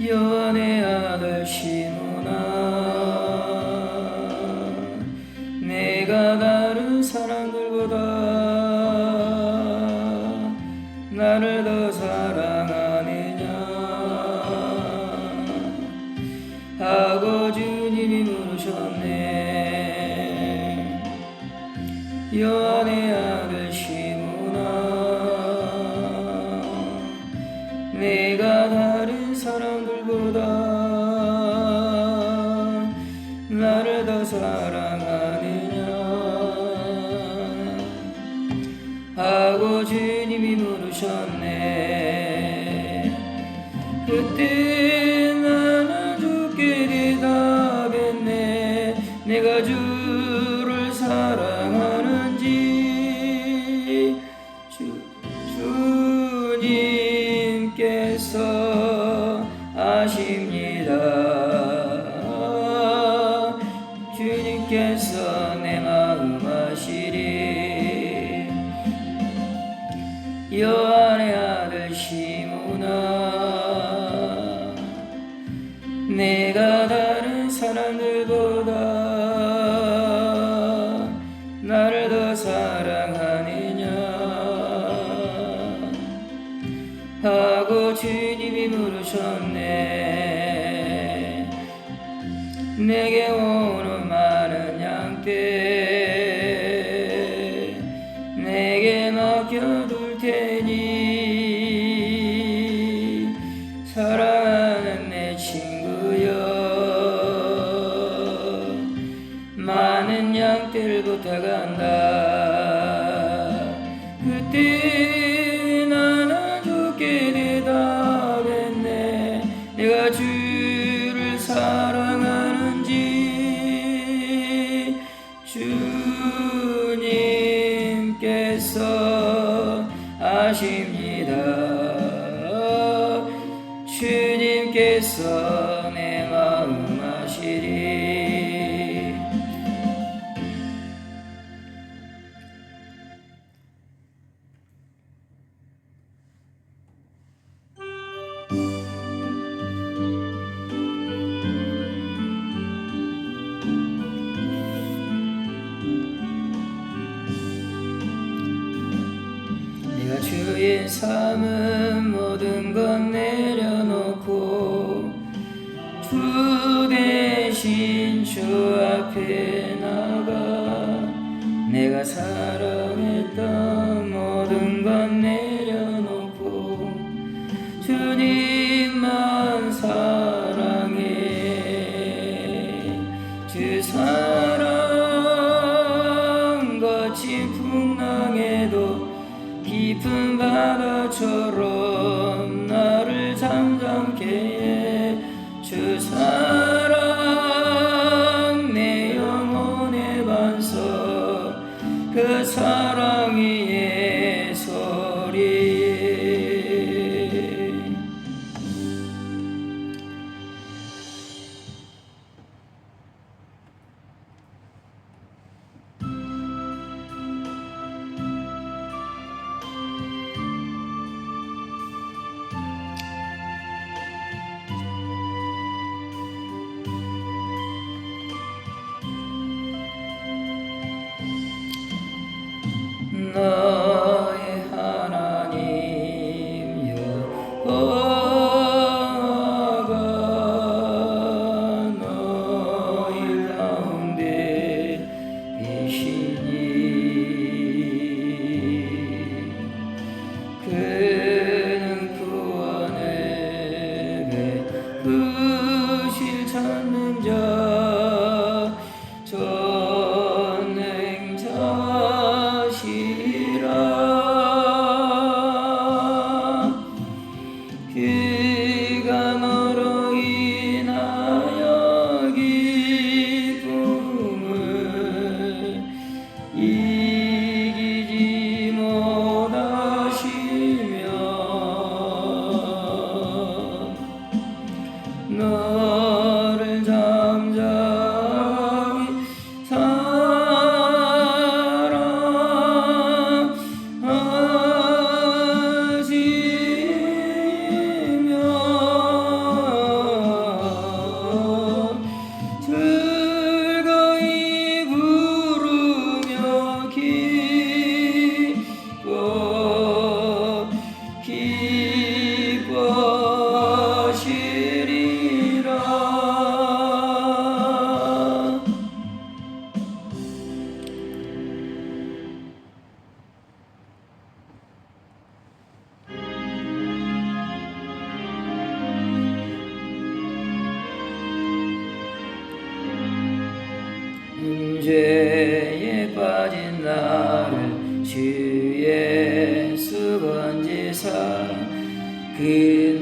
여호와의 아들 시므나 내가 다른 사람들보다 나를 더 사랑하느냐 하고 주님이 물으셨네. 여호와의 아들 시므나 내가 다른 사람들보다 나를 더 사랑하느냐 하고 주님이 물으셨네. 그때 나는 주께 대답했네. 내가 주를 사랑하는지 주님께서 아십니다. 주님께서 내 마음 아시리. 여호와의 아들 시므나 내가 다른 사람들보다 나를 더 사랑하느냐 하고 주님이 물으셨네. 내게 오는 많은 양떼 내게 맡겨둘 테니 사랑하는 내 친구여 많은 양떼를 부탁한다. 그때 나는 주께 대답했네. 내가 주를 사랑하는지 주님께서 아십니다. 주님께서 내 마음 아시리. 내가 주인 삼은 모든 것 내려놓고 주 대신 주 앞에 나가 내가 사랑했던 모든 것 내려놓고 주님만 사랑해. 주 사랑 거친 풍랑에도 깊은 바다처럼 나를 잠잠케 해. 주 사랑 내 영혼의 반석 그 사랑 위에 소리.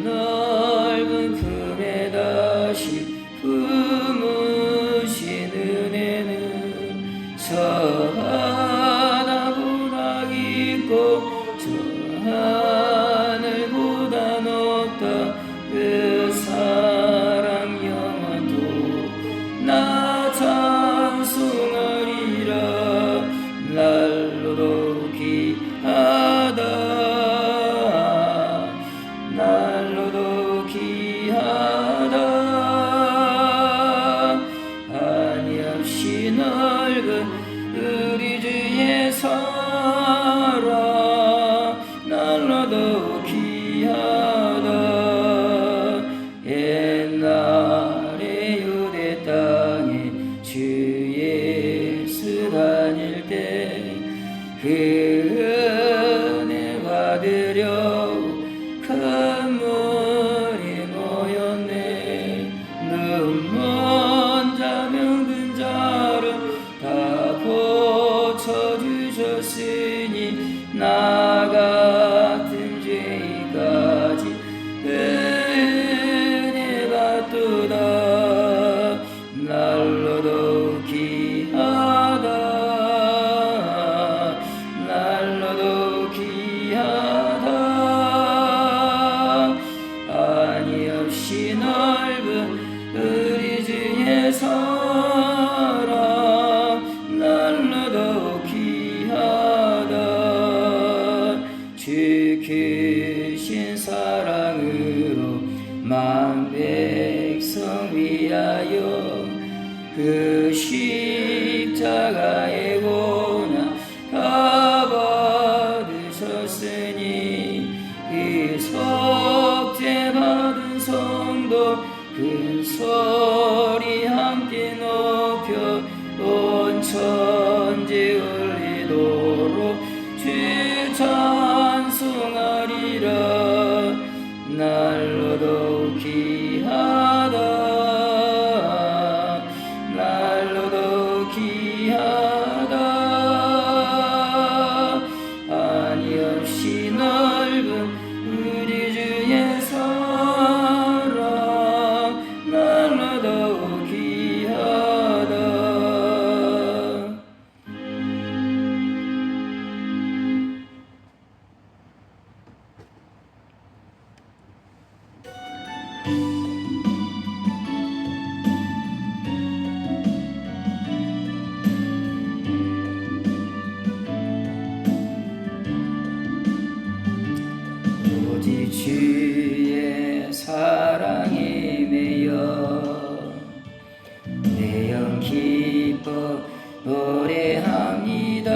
넓은 품에 다시 품으신 은혜는 저 하나보다 깊고 저 하늘보다 높다. 그 사랑 영원토록 나 찬송하리라. 날로도 귀하다. 날로도 귀하다. 한이없이 넓은 우리 주의 사랑. 날로도 귀하다. 옛날에 유대 땅에 주 예수 다닐 때 그 은혜 받으려고 큰 물이 모였네. 눈먼 자 병든 자를 다 고쳐주셨으니 나 같은 죄까지 은혜 받도다. 날로도 귀하다. 날로도 귀하다. 한이없이 넓은 우리 주의 사랑. 날로도 귀하다. 주 크신 사랑으로 만 백성 위하여 그 십자가의 고난 다 받으셨으니 그 속죄 받은 성도 큰 소리 함께 높여 온 천지 울리도록 주 찬송하리라. 날로도 귀하다. 날로도 귀하다. 한이없이 넓은 우리 주의 사랑. 날로도 귀하다. 오직 주의 사랑에 매여 내 영 기뻐 노래합니다.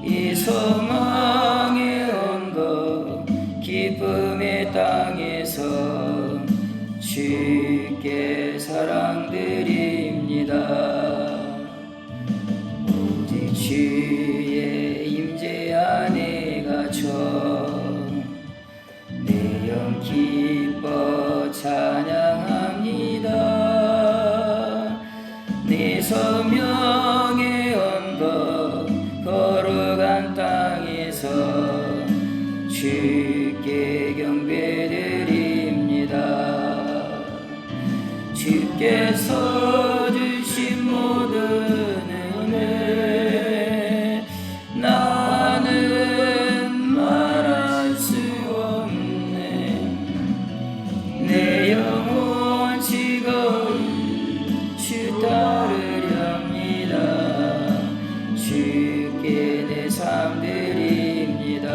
이 소망의 언덕 기쁨의 땅에서 주께 사랑드립니다. 오직 주의 임재 안에 갇혀 내 영 기뻐 찬양합니다. 내 소명의 언덕 걸어간 땅에서 주께 경배드립니다. 주께서 주신 모든 은혜 나는 말할 수 없네. 내 영혼 즐거이 주 따르렵니다. 주께 내 삶 드립니다.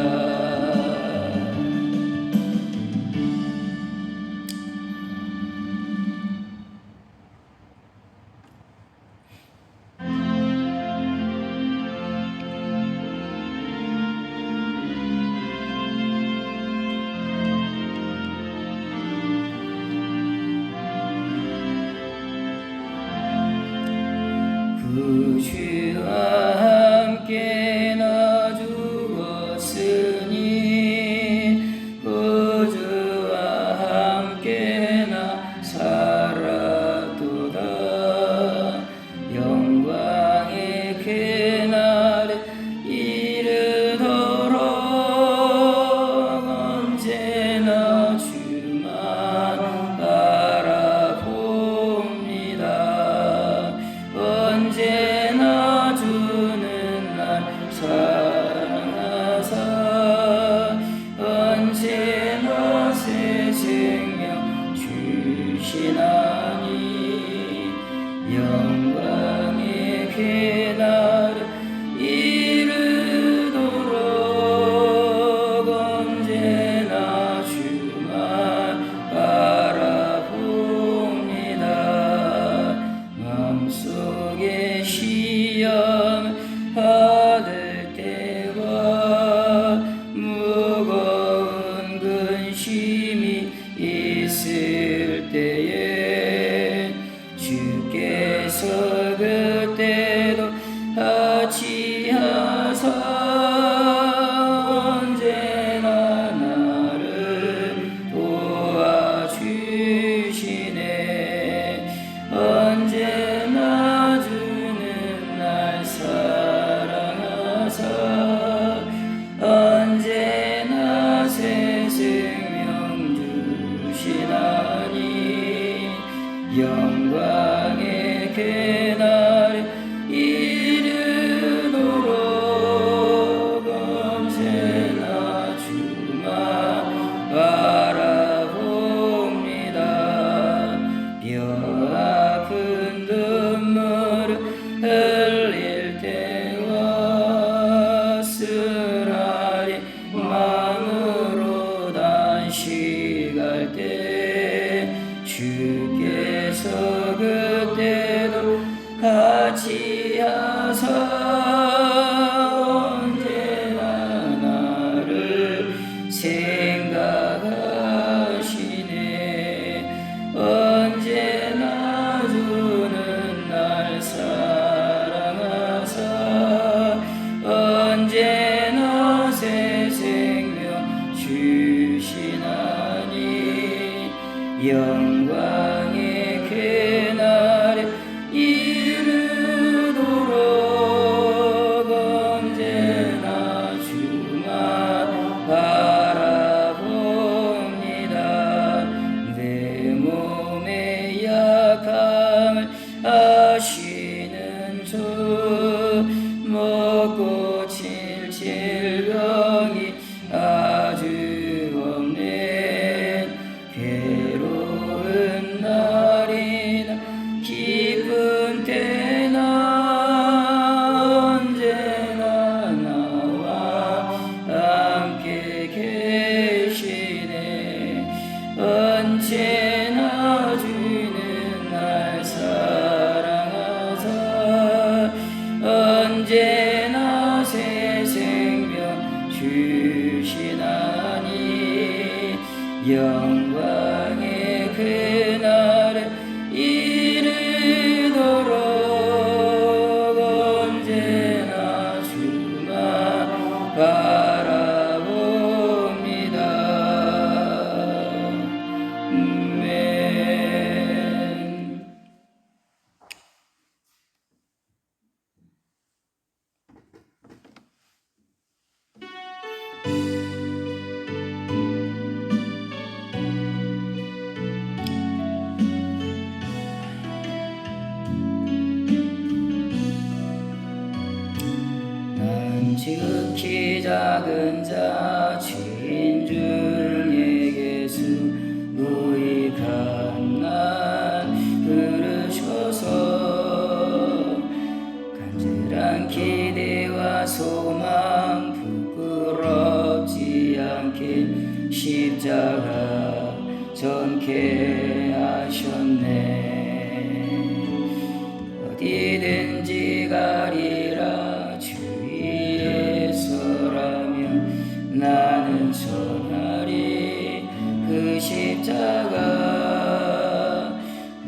영광의 그날에 이르도록 언제나 주만 바라봅니다. 내 몸의 약함을 아시는 주, 먹고 칠 질병이 아주 없는 괴로운 날이나 기쁜 때나 언제나 나와 함께 계시네. 언제나 주는 날 사랑하사 언제나 새 생명 주시나니 영광의 그날에 이르도록 언제나 주만 바라봅니다. 아멘. 난 지극히 작은 자 죄인 중에 예수 무익한 날 부르셔서 간절한 기대와 소망 부끄럽지 않게 십자가 전케 하셨네. 어디든지 가리라 주위에 서라면 나는 전하리 그 십자가.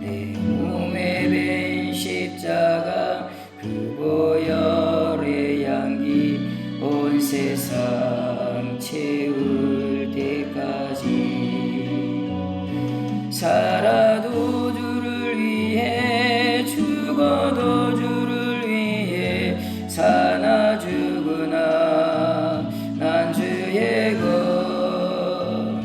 내 몸에 벤 십자가 그 보혈의 향기 온 세상 채울 때까지 살아도 주를 위해 죽어도 주를 위해 사나 죽으나 난 주의 것.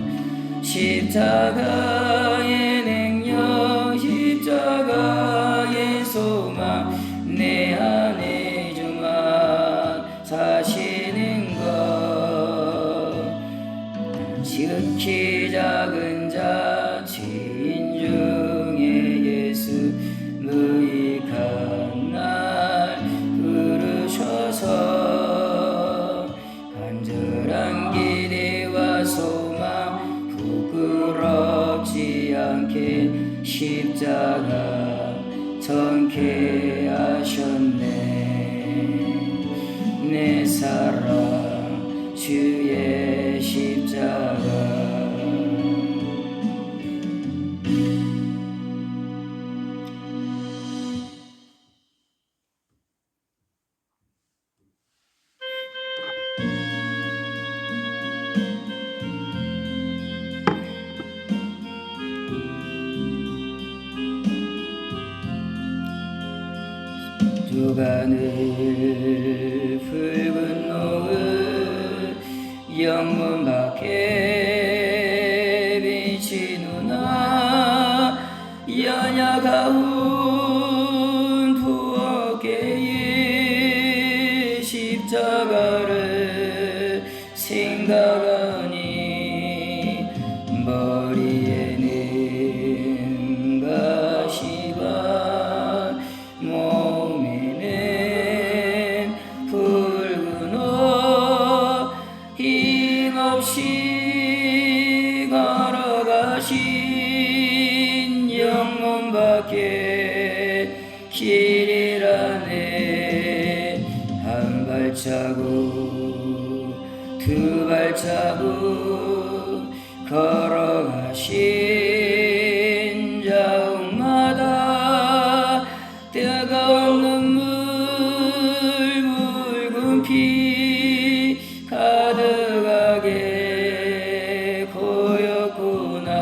십자가의 능력 십자가의 소망 내 안에 주만 사시는 것. 지극히 작은 자 죄인 중에 예수 무익한 날 부르셔서 간절한 기대와 소망 부끄럽지 않게 십자가 전케 하셨네. 내 사랑 주의 십자가. 주간을 붉은 노을 영문 밖에 비치누나 연약하운 부엌에 십자가를 생각하니 머리에는 가시가 몸에는 붉은 옷 힘없이 걸어가신 영문 밖에 길이라네. 한 발자국 두 발자국 걸어가신 자옥마다 뜨거운 눈물 붉은 피 가득하게 고였구나.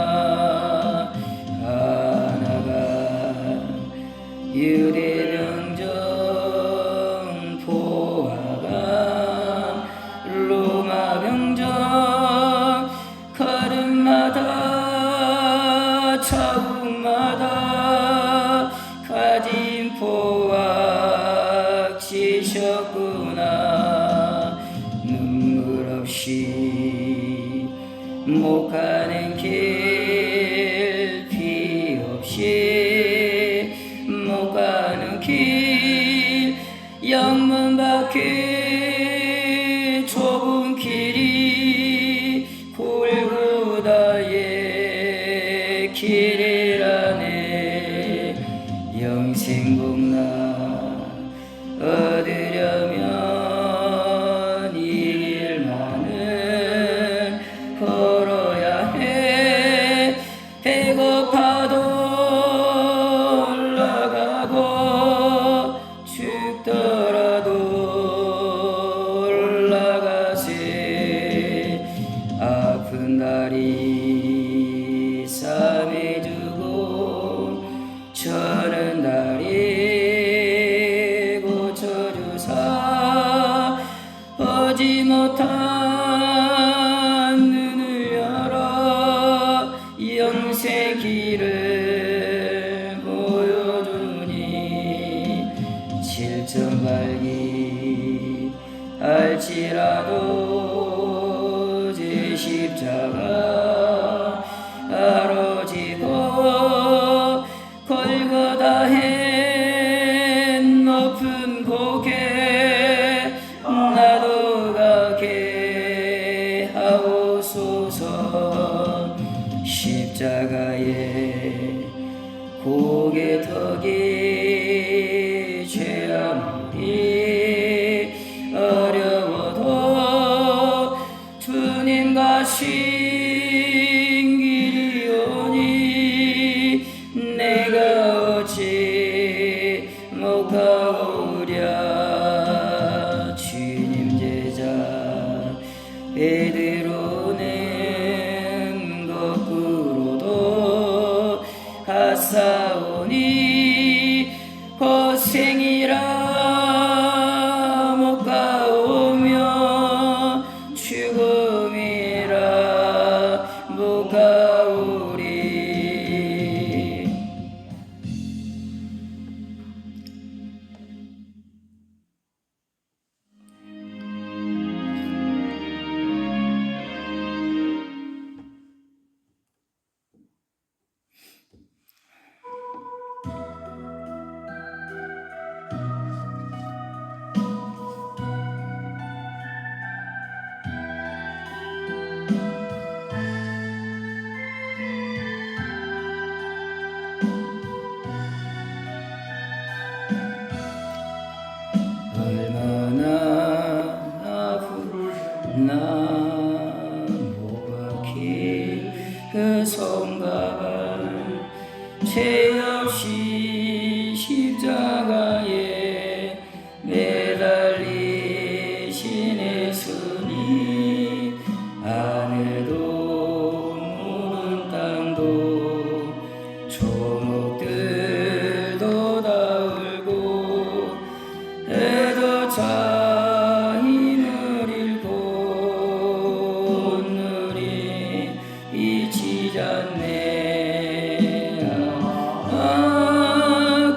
병정 걸음마다 자국마다 가진 포악 지셨구나. 눈물 없이 못 가는 길, 비 없이 못 가는 길, 영문 밖에 좁은 길이 골고다의 길이라네. 영생복나 얻으려면 이 길만은 걸어야 해. 배고파도 올라가고 죽더라도 올라가세. 아픈 다리 싸매주고 저는 다리 고쳐주사. 오지 못한 눈을 열어 영생 길을 보여주니. 질천발기 할지라도 제 십자가 아로지고 골고다의 높은 고개 나도 가게 하옵소서. 십자가에 고개 덕이 죄 아무리 어려워도 주님 가신 길이 오니 내가 어찌 못 가오랴. 주님 제자 베드로는 거꾸로도 갔사오니 고생이라 못 가오며 죽음이라 못 가오리. 얼마나 아프나 모가길 그 손가발 죄 없이 십자가에 매달리신 예수님. 하늘도 무는 땅도 조목들도 다 울고 해도 자 힘을 잃고 눈이 비치지 않네.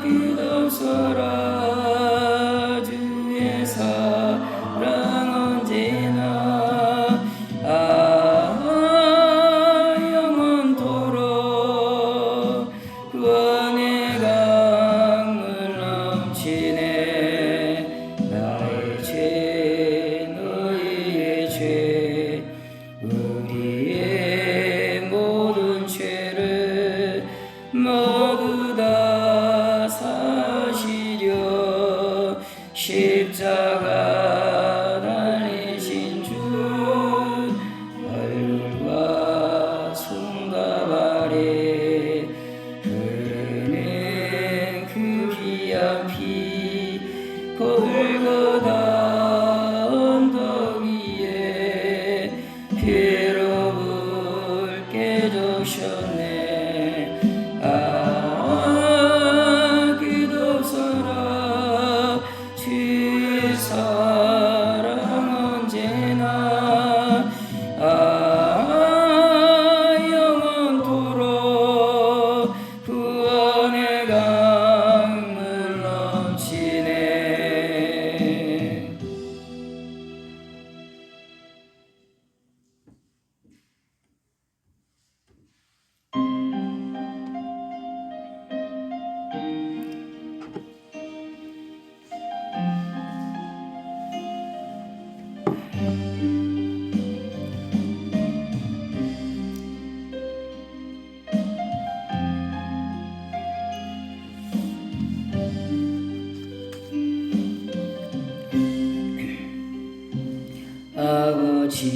끝없어라 주의 사랑 언제나 영원토록 구원의 강물 넘치네. 나의 죄 너희의 죄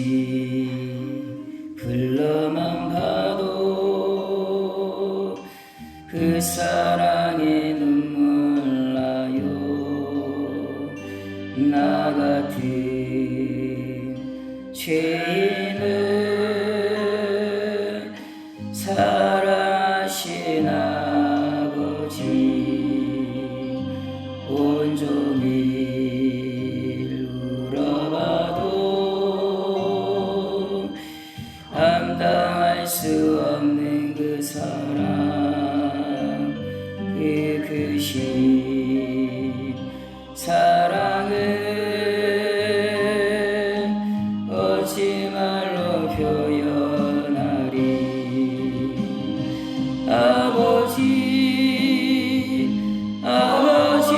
아버지 불러만 봐도 그 사랑에 눈물 나요. 나 같은 죄인을 사랑하신 아버지 온종일 울어봐도 감당할 수 없는 그 사랑, 그 크신 사랑을 어찌 말로 표현하리. 아버지, 아버지,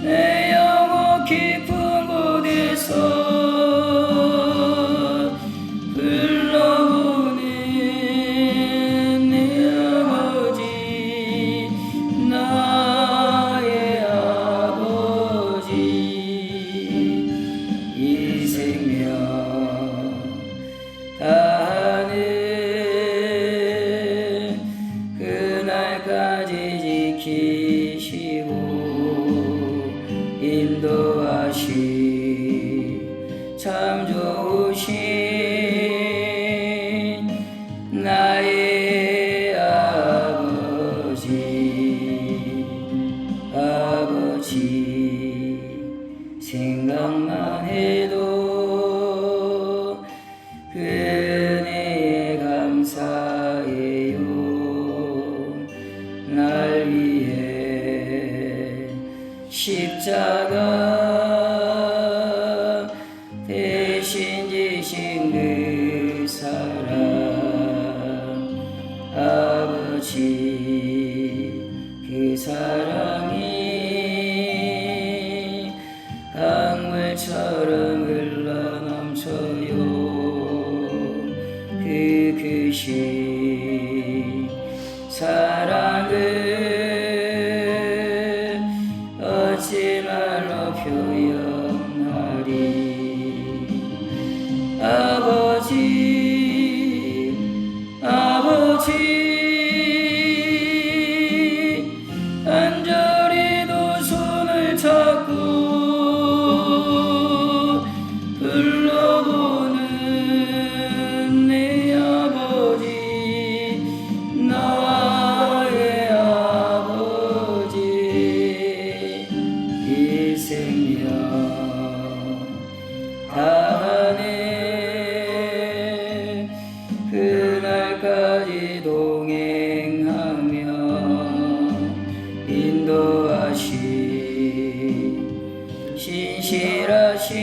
내 영혼 깊은 곳에서 불러보는 내 아버지, 나의 아버지. 이 생명 다하는 그날까지 지키시고 인도하시 참 좋으신 나의 아버지. 아버지 생각만 해도 그 은혜에 감사해요. 날 위해 십자가 대신 지신 그 사랑, 아버지 그 사랑이 강물처럼 흘러넘쳐요. 그 크신 사랑을 어찌 말로 표현하리. 아버지, 아버지, 간절히도 손을 잡고 불러보는 내 아버지, 나의 아버지. 이 생명 다하네 그날까지 동행하며 인도하시 신실하신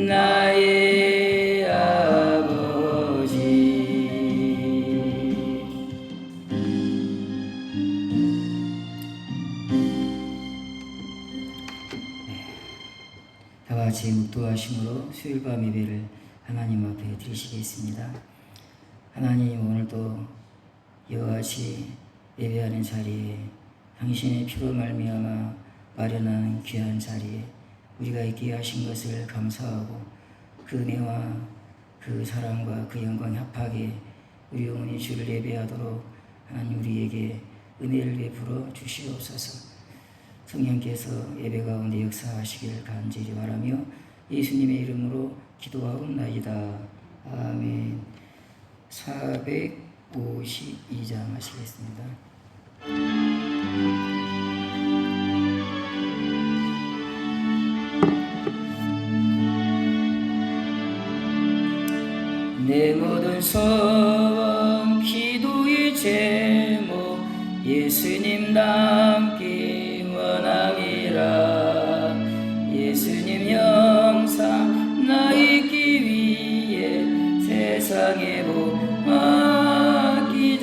나의 아버지. 다 같이 묵도하심으로 수요일 밤 예배를 하나님 앞에 드리시겠습니다. 하나님, 오늘도 이와 같이 예배하는 자리에 당신의 피로 말미암아 마련한 귀한 자리에 우리가 있게 하신 것을 감사하고 그 은혜와 그 사랑과 그 영광 합하게 우리 영혼이 주를 예배하도록 하나님 우리에게 은혜를 베풀어 주시옵소서. 성령께서 예배 가운데 역사하시길 간절히 바라며 예수님의 이름으로 기도하옵나이다. 아멘. 452장 하시겠습니다. 내 모든 소원 기도의 제목 예수님 닮기 원함이라. 예수님 형상 나 있기 위해 세상에 복 맡기잖네.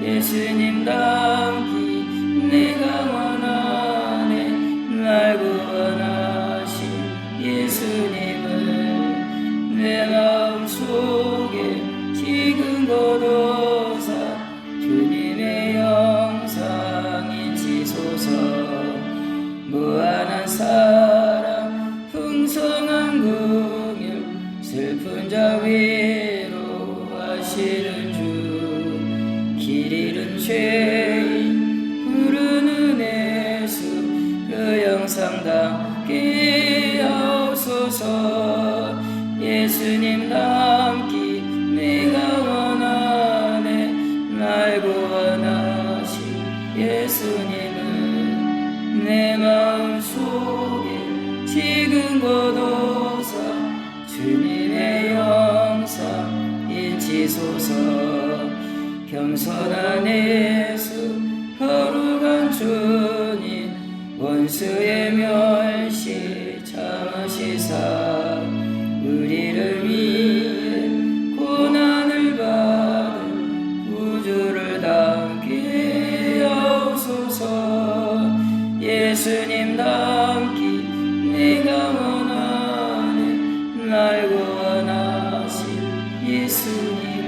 예수님 닮기 내가 원하네. 날 구원하신 예수님을 내 마음속에 지금 거둬사 주님의 영상 그 영상답게 하옵소서. 예수님 닮기 내가 원하네. 날 구원하신 예수님을 내 마음속에 지금 거둬서 주님의 영상 일치소서. 겸손한 예수 거룩한 주님 원수의 멸시 참으시사 우리를 위해 고난을 받은 구주를 닮게 하옵소서. 예수님 닮기 내가 원하네. 날 구원하신 예수님을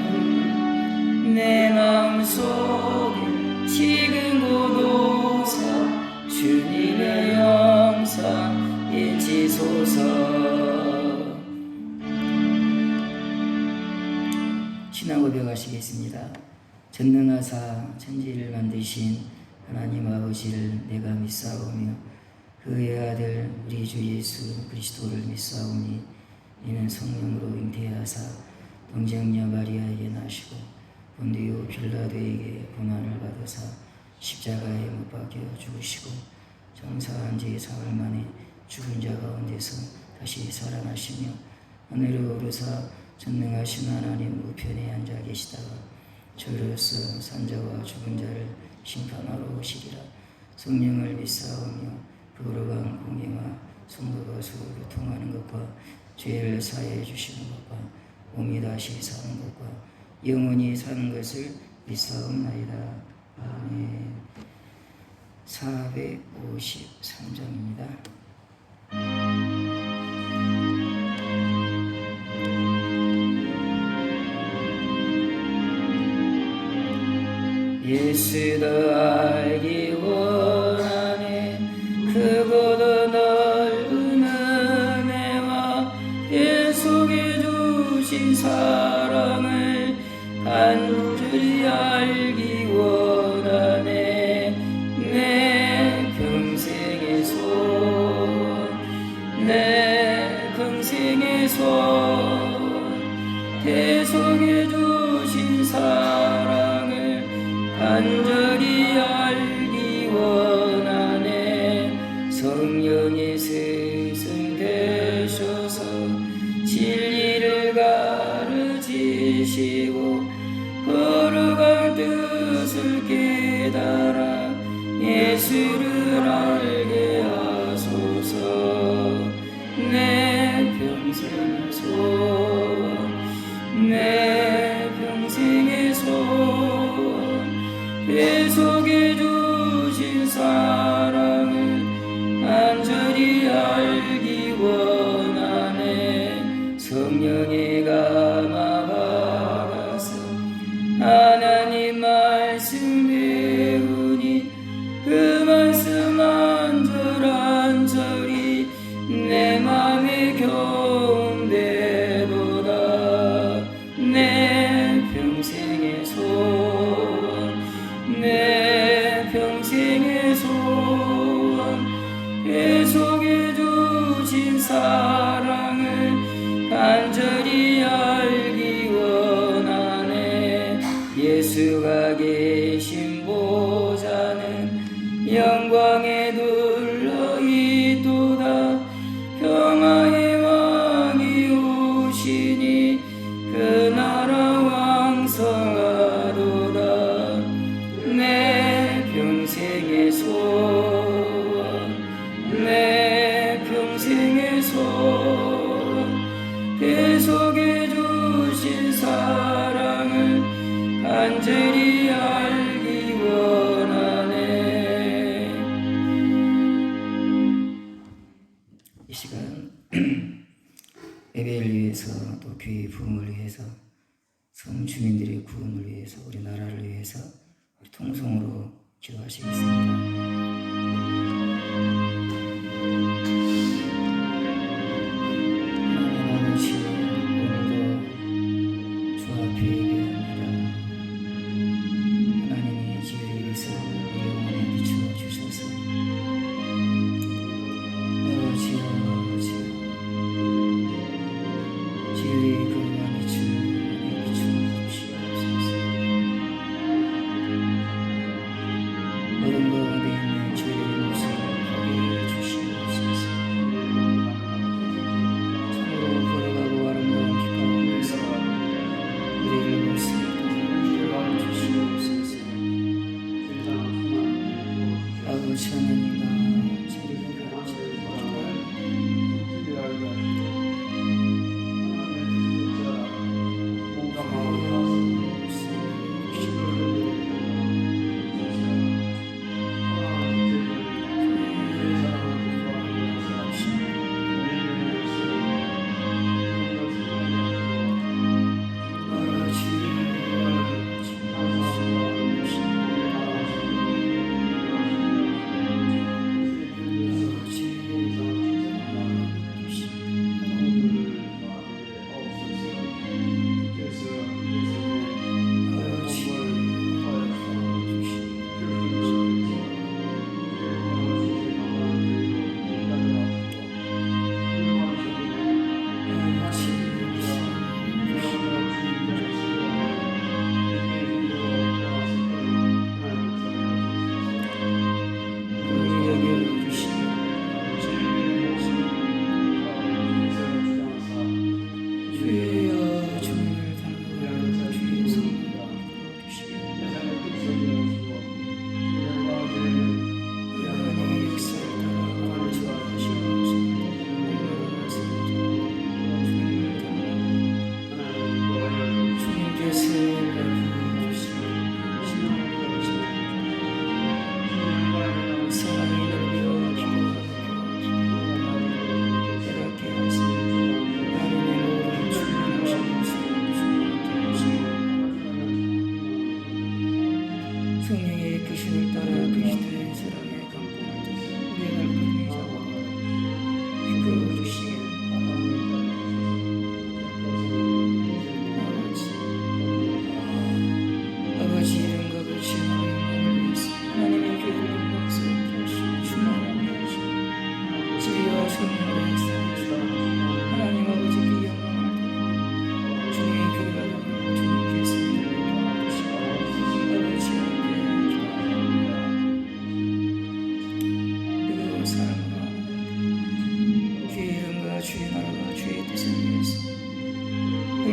내 마음속에 지금 고도사 주님의 영상 일치소서. 신앙 고백하시겠습니다. 전능하사 천지를 만드신 하나님 아버지를 내가 믿사오며 그의 아들 우리 주 예수 그리스도를 믿사오니 이는 성령으로 잉태하사 동정녀 마리아에게 나시고 본디오 빌라도에게 고난을 받으사 십자가에 못 박혀 죽으시고 장사한 지 사흘 만에 죽은 자 가운데서 다시 살아나시며 하늘에 오르사 전능하신 하나님 우편에 앉아 계시다가 저로서 산자와 죽은 자를 심판하러 오시리라. 성령을 믿사오며 거룩한 공예와 성도가 서로 교통하는 것과 죄를 사해 주시는 것과 몸이 다시 사는 것과 영원히 사는 것을 믿사옵나이다. 아멘. 453장입니다. 예수도 알기 원하네. 크고도 넓은 은혜와 계속해 주신 사랑을 간절히 알기 원하네. 내 평생의 소원, 내 평생의 소원, 계속해 주신 사랑을 간절히 알기 원하네. 성령의 스승 되셔서 진리를 가르치시고 거룩한 뜻을 깨달아 예수를 알게 하소서. 내 평생의 소원, 내 평생의 소원, 계속해 주신 사랑을 간절히 알기 원하네. 성령의 감화 받아서 하나님 말씀 배우니 그 말씀 한절한절이 내 맘에 경배도다. 내 평생의 소원, 내 평생의 소원, 계속해 주신 사랑을 간절히 알기 원하네. 예수가 계신 보좌는 영광에 둘러있도다. 평화의 왕이 오시니 그 나라 왕성하도다. 내 평생의 소원, 내 평생의 소원, 계속해 주신 사랑을 간절히 알기 원하네. 이 시간 예배를 위해서 또 교회 부흥을 위해서 성 주민들의 구원을 위해서 우리 나라를 위해서 우리 통성으로 기도하시겠습니다.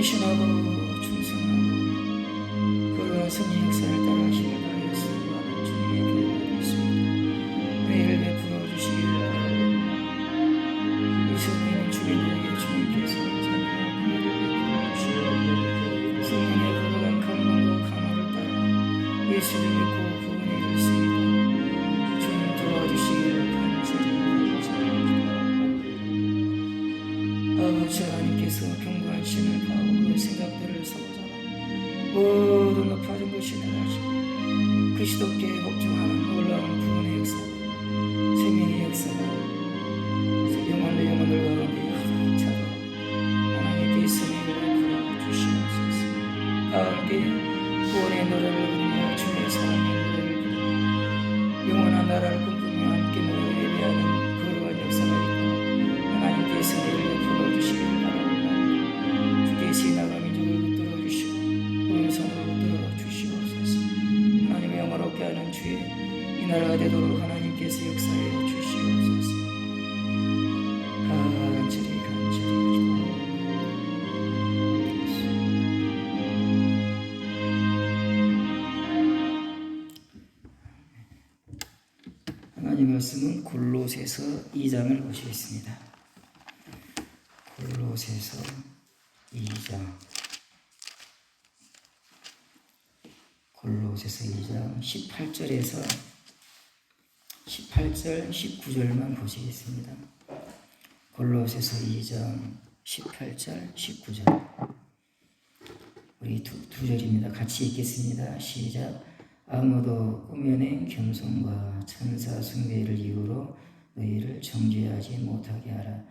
헌신하고 충성하고 그런 승리 역사를 따라 힘을 다하여 수고하는 주님의 교회가 되겠습니다. 은혜를 베풀어 주시기를 바랍니다. 이 성령의 주민들에게 주님께서 자녀와 은혜를 베풀어 주시고 성령의 거룩한 감동과 감화를 따라 예수를 믿고 구원에 이르습니다. 주님 도와주시기를 간절히 기도합니다. 아버지 하나님께서 견고한 신을 파고 그 생각들을 사로잡아 모든 높아진 것이 내가지고 그리스도께 복종하는 놀라운 구원의 역사가 생명의 역사가 영원의 영혼을 가운데 가득 차고 하나님께 승리를 베풀어 주시옵소서. 다 함께 구원의 노래를 부르며 주의 사랑의 노래를 부르며 영원한 나라를 꿈꾸며 함께 모여 예배하는 거룩한 역사가 있고 하나님께 승리를 베풀어 주시기를 바랍니다. 주께서 이 나라 민족을 붙들어 주시고 오른손으로 붙들어 주시옵소서. 하나님의 영화롭게 하는 주의 이 나라가 되도록 하나님께서 역사해 주시옵소서. 간절히 기도합니다. 하나님 말씀은 골로새서 2장을 보시겠습니다. 골로새서 2장 골로새서 2장 18절에서 18절 19절만 보시겠습니다. 골로새서 2장 18절 19절 우리 두 절입니다. 같이 읽겠습니다. 시작. 아무도 꾸며낸 겸손과 천사 숭배를 이유로 너희를 정죄하지 못하게 하라.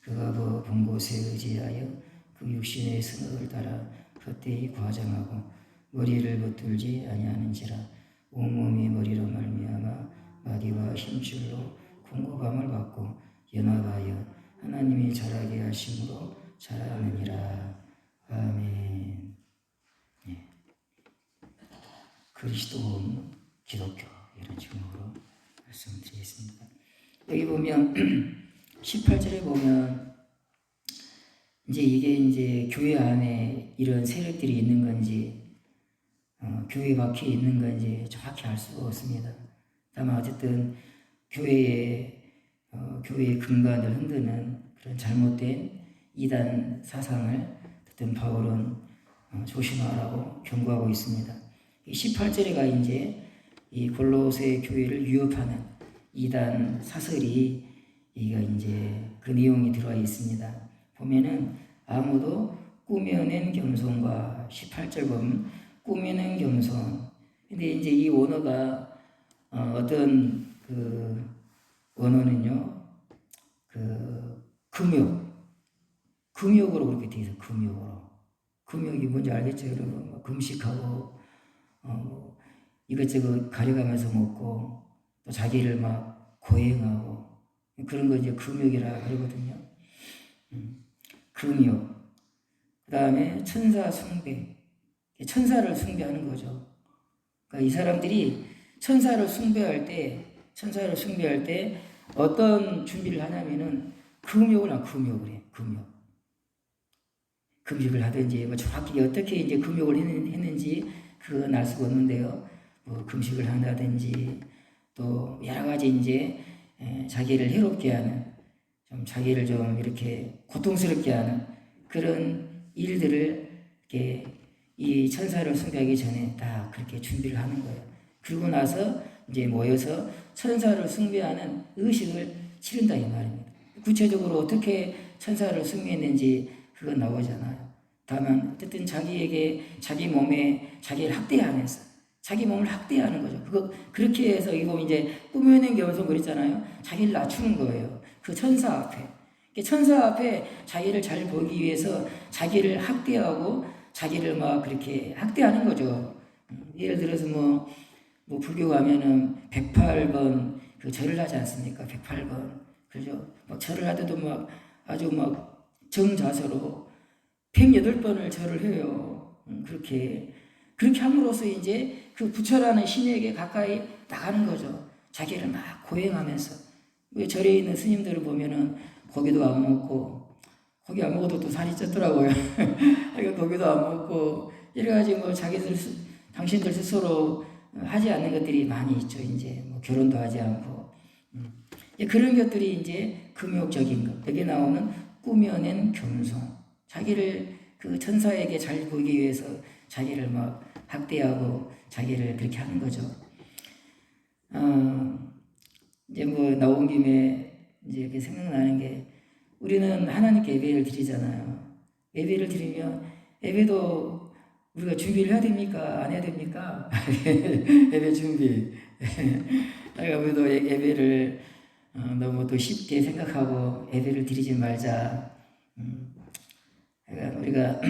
그가 본 곳에 의지하여 그 육신의 성욕을 따라 헛되이 과장하고 머리를 붙들지 아니하는지라. 온몸이 머리로 말미암아 마디와 힘줄로 공급함을 받고 연합하여 하나님이 자라게 하심으로 자라느니라. 아멘. 네. 그리스도 기독교 이런 제목으로 말씀드리겠습니다. 여기 보면 18절에 보면 이게 교회 안에 이런 세력들이 있는 건지 교회 밖에 있는 건지 정확히 알 수가 없습니다. 다만 어쨌든 교회의 근간을 흔드는 그런 잘못된 이단 사상을 어쨌든 바울은 조심하라고 경고하고 있습니다. 18절에가 이 골로새 교회를 위협하는 이단 사설이 그 내용이 들어와 있습니다. 보면은 아무도 꾸며낸 겸손과 18절 보면 꾸며낸 겸손. 근데 이 원어가 어떤 원어는요 금욕으로 그렇게 되어 있어요. 금욕이 뭔지 알겠죠, 여러분? 금식하고 이것저것 가려가면서 먹고 또 자기를 막 고행하고 그런 거 금욕이라 그러거든요. 금욕. 그 다음에 천사 숭배. 천사를 숭배하는 거죠. 그러니까 이 사람들이 천사를 숭배할 때 어떤 준비를 하냐면은 금욕을 해요. 금식을 하든지 정확히 어떻게 금욕을 했는지 그건 알 수가 없는데요. 금식을 한다든지 또 여러 가지 자기를 해롭게 하는 좀 자기를 좀 이렇게 고통스럽게 하는 그런 일들을 이렇게 이 천사를 숭배하기 전에 다 그렇게 준비를 하는 거예요. 그러고 나서 모여서 천사를 숭배하는 의식을 치른다 이 말입니다. 구체적으로 어떻게 천사를 숭배했는지 그건 나오잖아요. 다만 어쨌든 자기 몸에 자기를 학대하면서 자기 몸을 학대하는 거죠. 그렇게 해서 이거 꾸며낸 겸손 그랬잖아요. 자기를 낮추는 거예요. 그 천사 앞에. 천사 앞에 자기를 잘 보이기 위해서 자기를 학대하고 자기를 막 그렇게 학대하는 거죠. 예를 들어서 불교 가면은 108번 절을 하지 않습니까? 108번. 그죠? 절을 하더라도 아주 정자세로 108번을 절을 해요. 그렇게 함으로써 그 부처라는 신에게 가까이 나가는 거죠. 자기를 막 고행하면서. 절에 있는 스님들을 보면은 고기도 안 먹고 고기 안 먹어도 또 살이 쪘더라고요. 이거 고기도 안 먹고 이래가지고 뭐 당신들 스스로 하지 않는 것들이 많이 있죠. 이제 뭐 결혼도 하지 않고 그런 것들이 이제 금욕적인 것. 여기 나오는 꾸며낸 겸손. 자기를 그 천사에게 잘 보이기 위해서 자기를 막 학대하고 자기를 그렇게 하는 거죠. 이제 뭐 나온 김에 이제 이렇게 생각나는 게 우리는 하나님께 예배를 드리잖아요. 예배를 드리면 예배도 우리가 준비를 해야 됩니까? 안 해야 됩니까? 예배 준비. 그러니까 우리도 예배를 너무 또 쉽게 생각하고 예배를 드리지 말자. 그러니까 우리가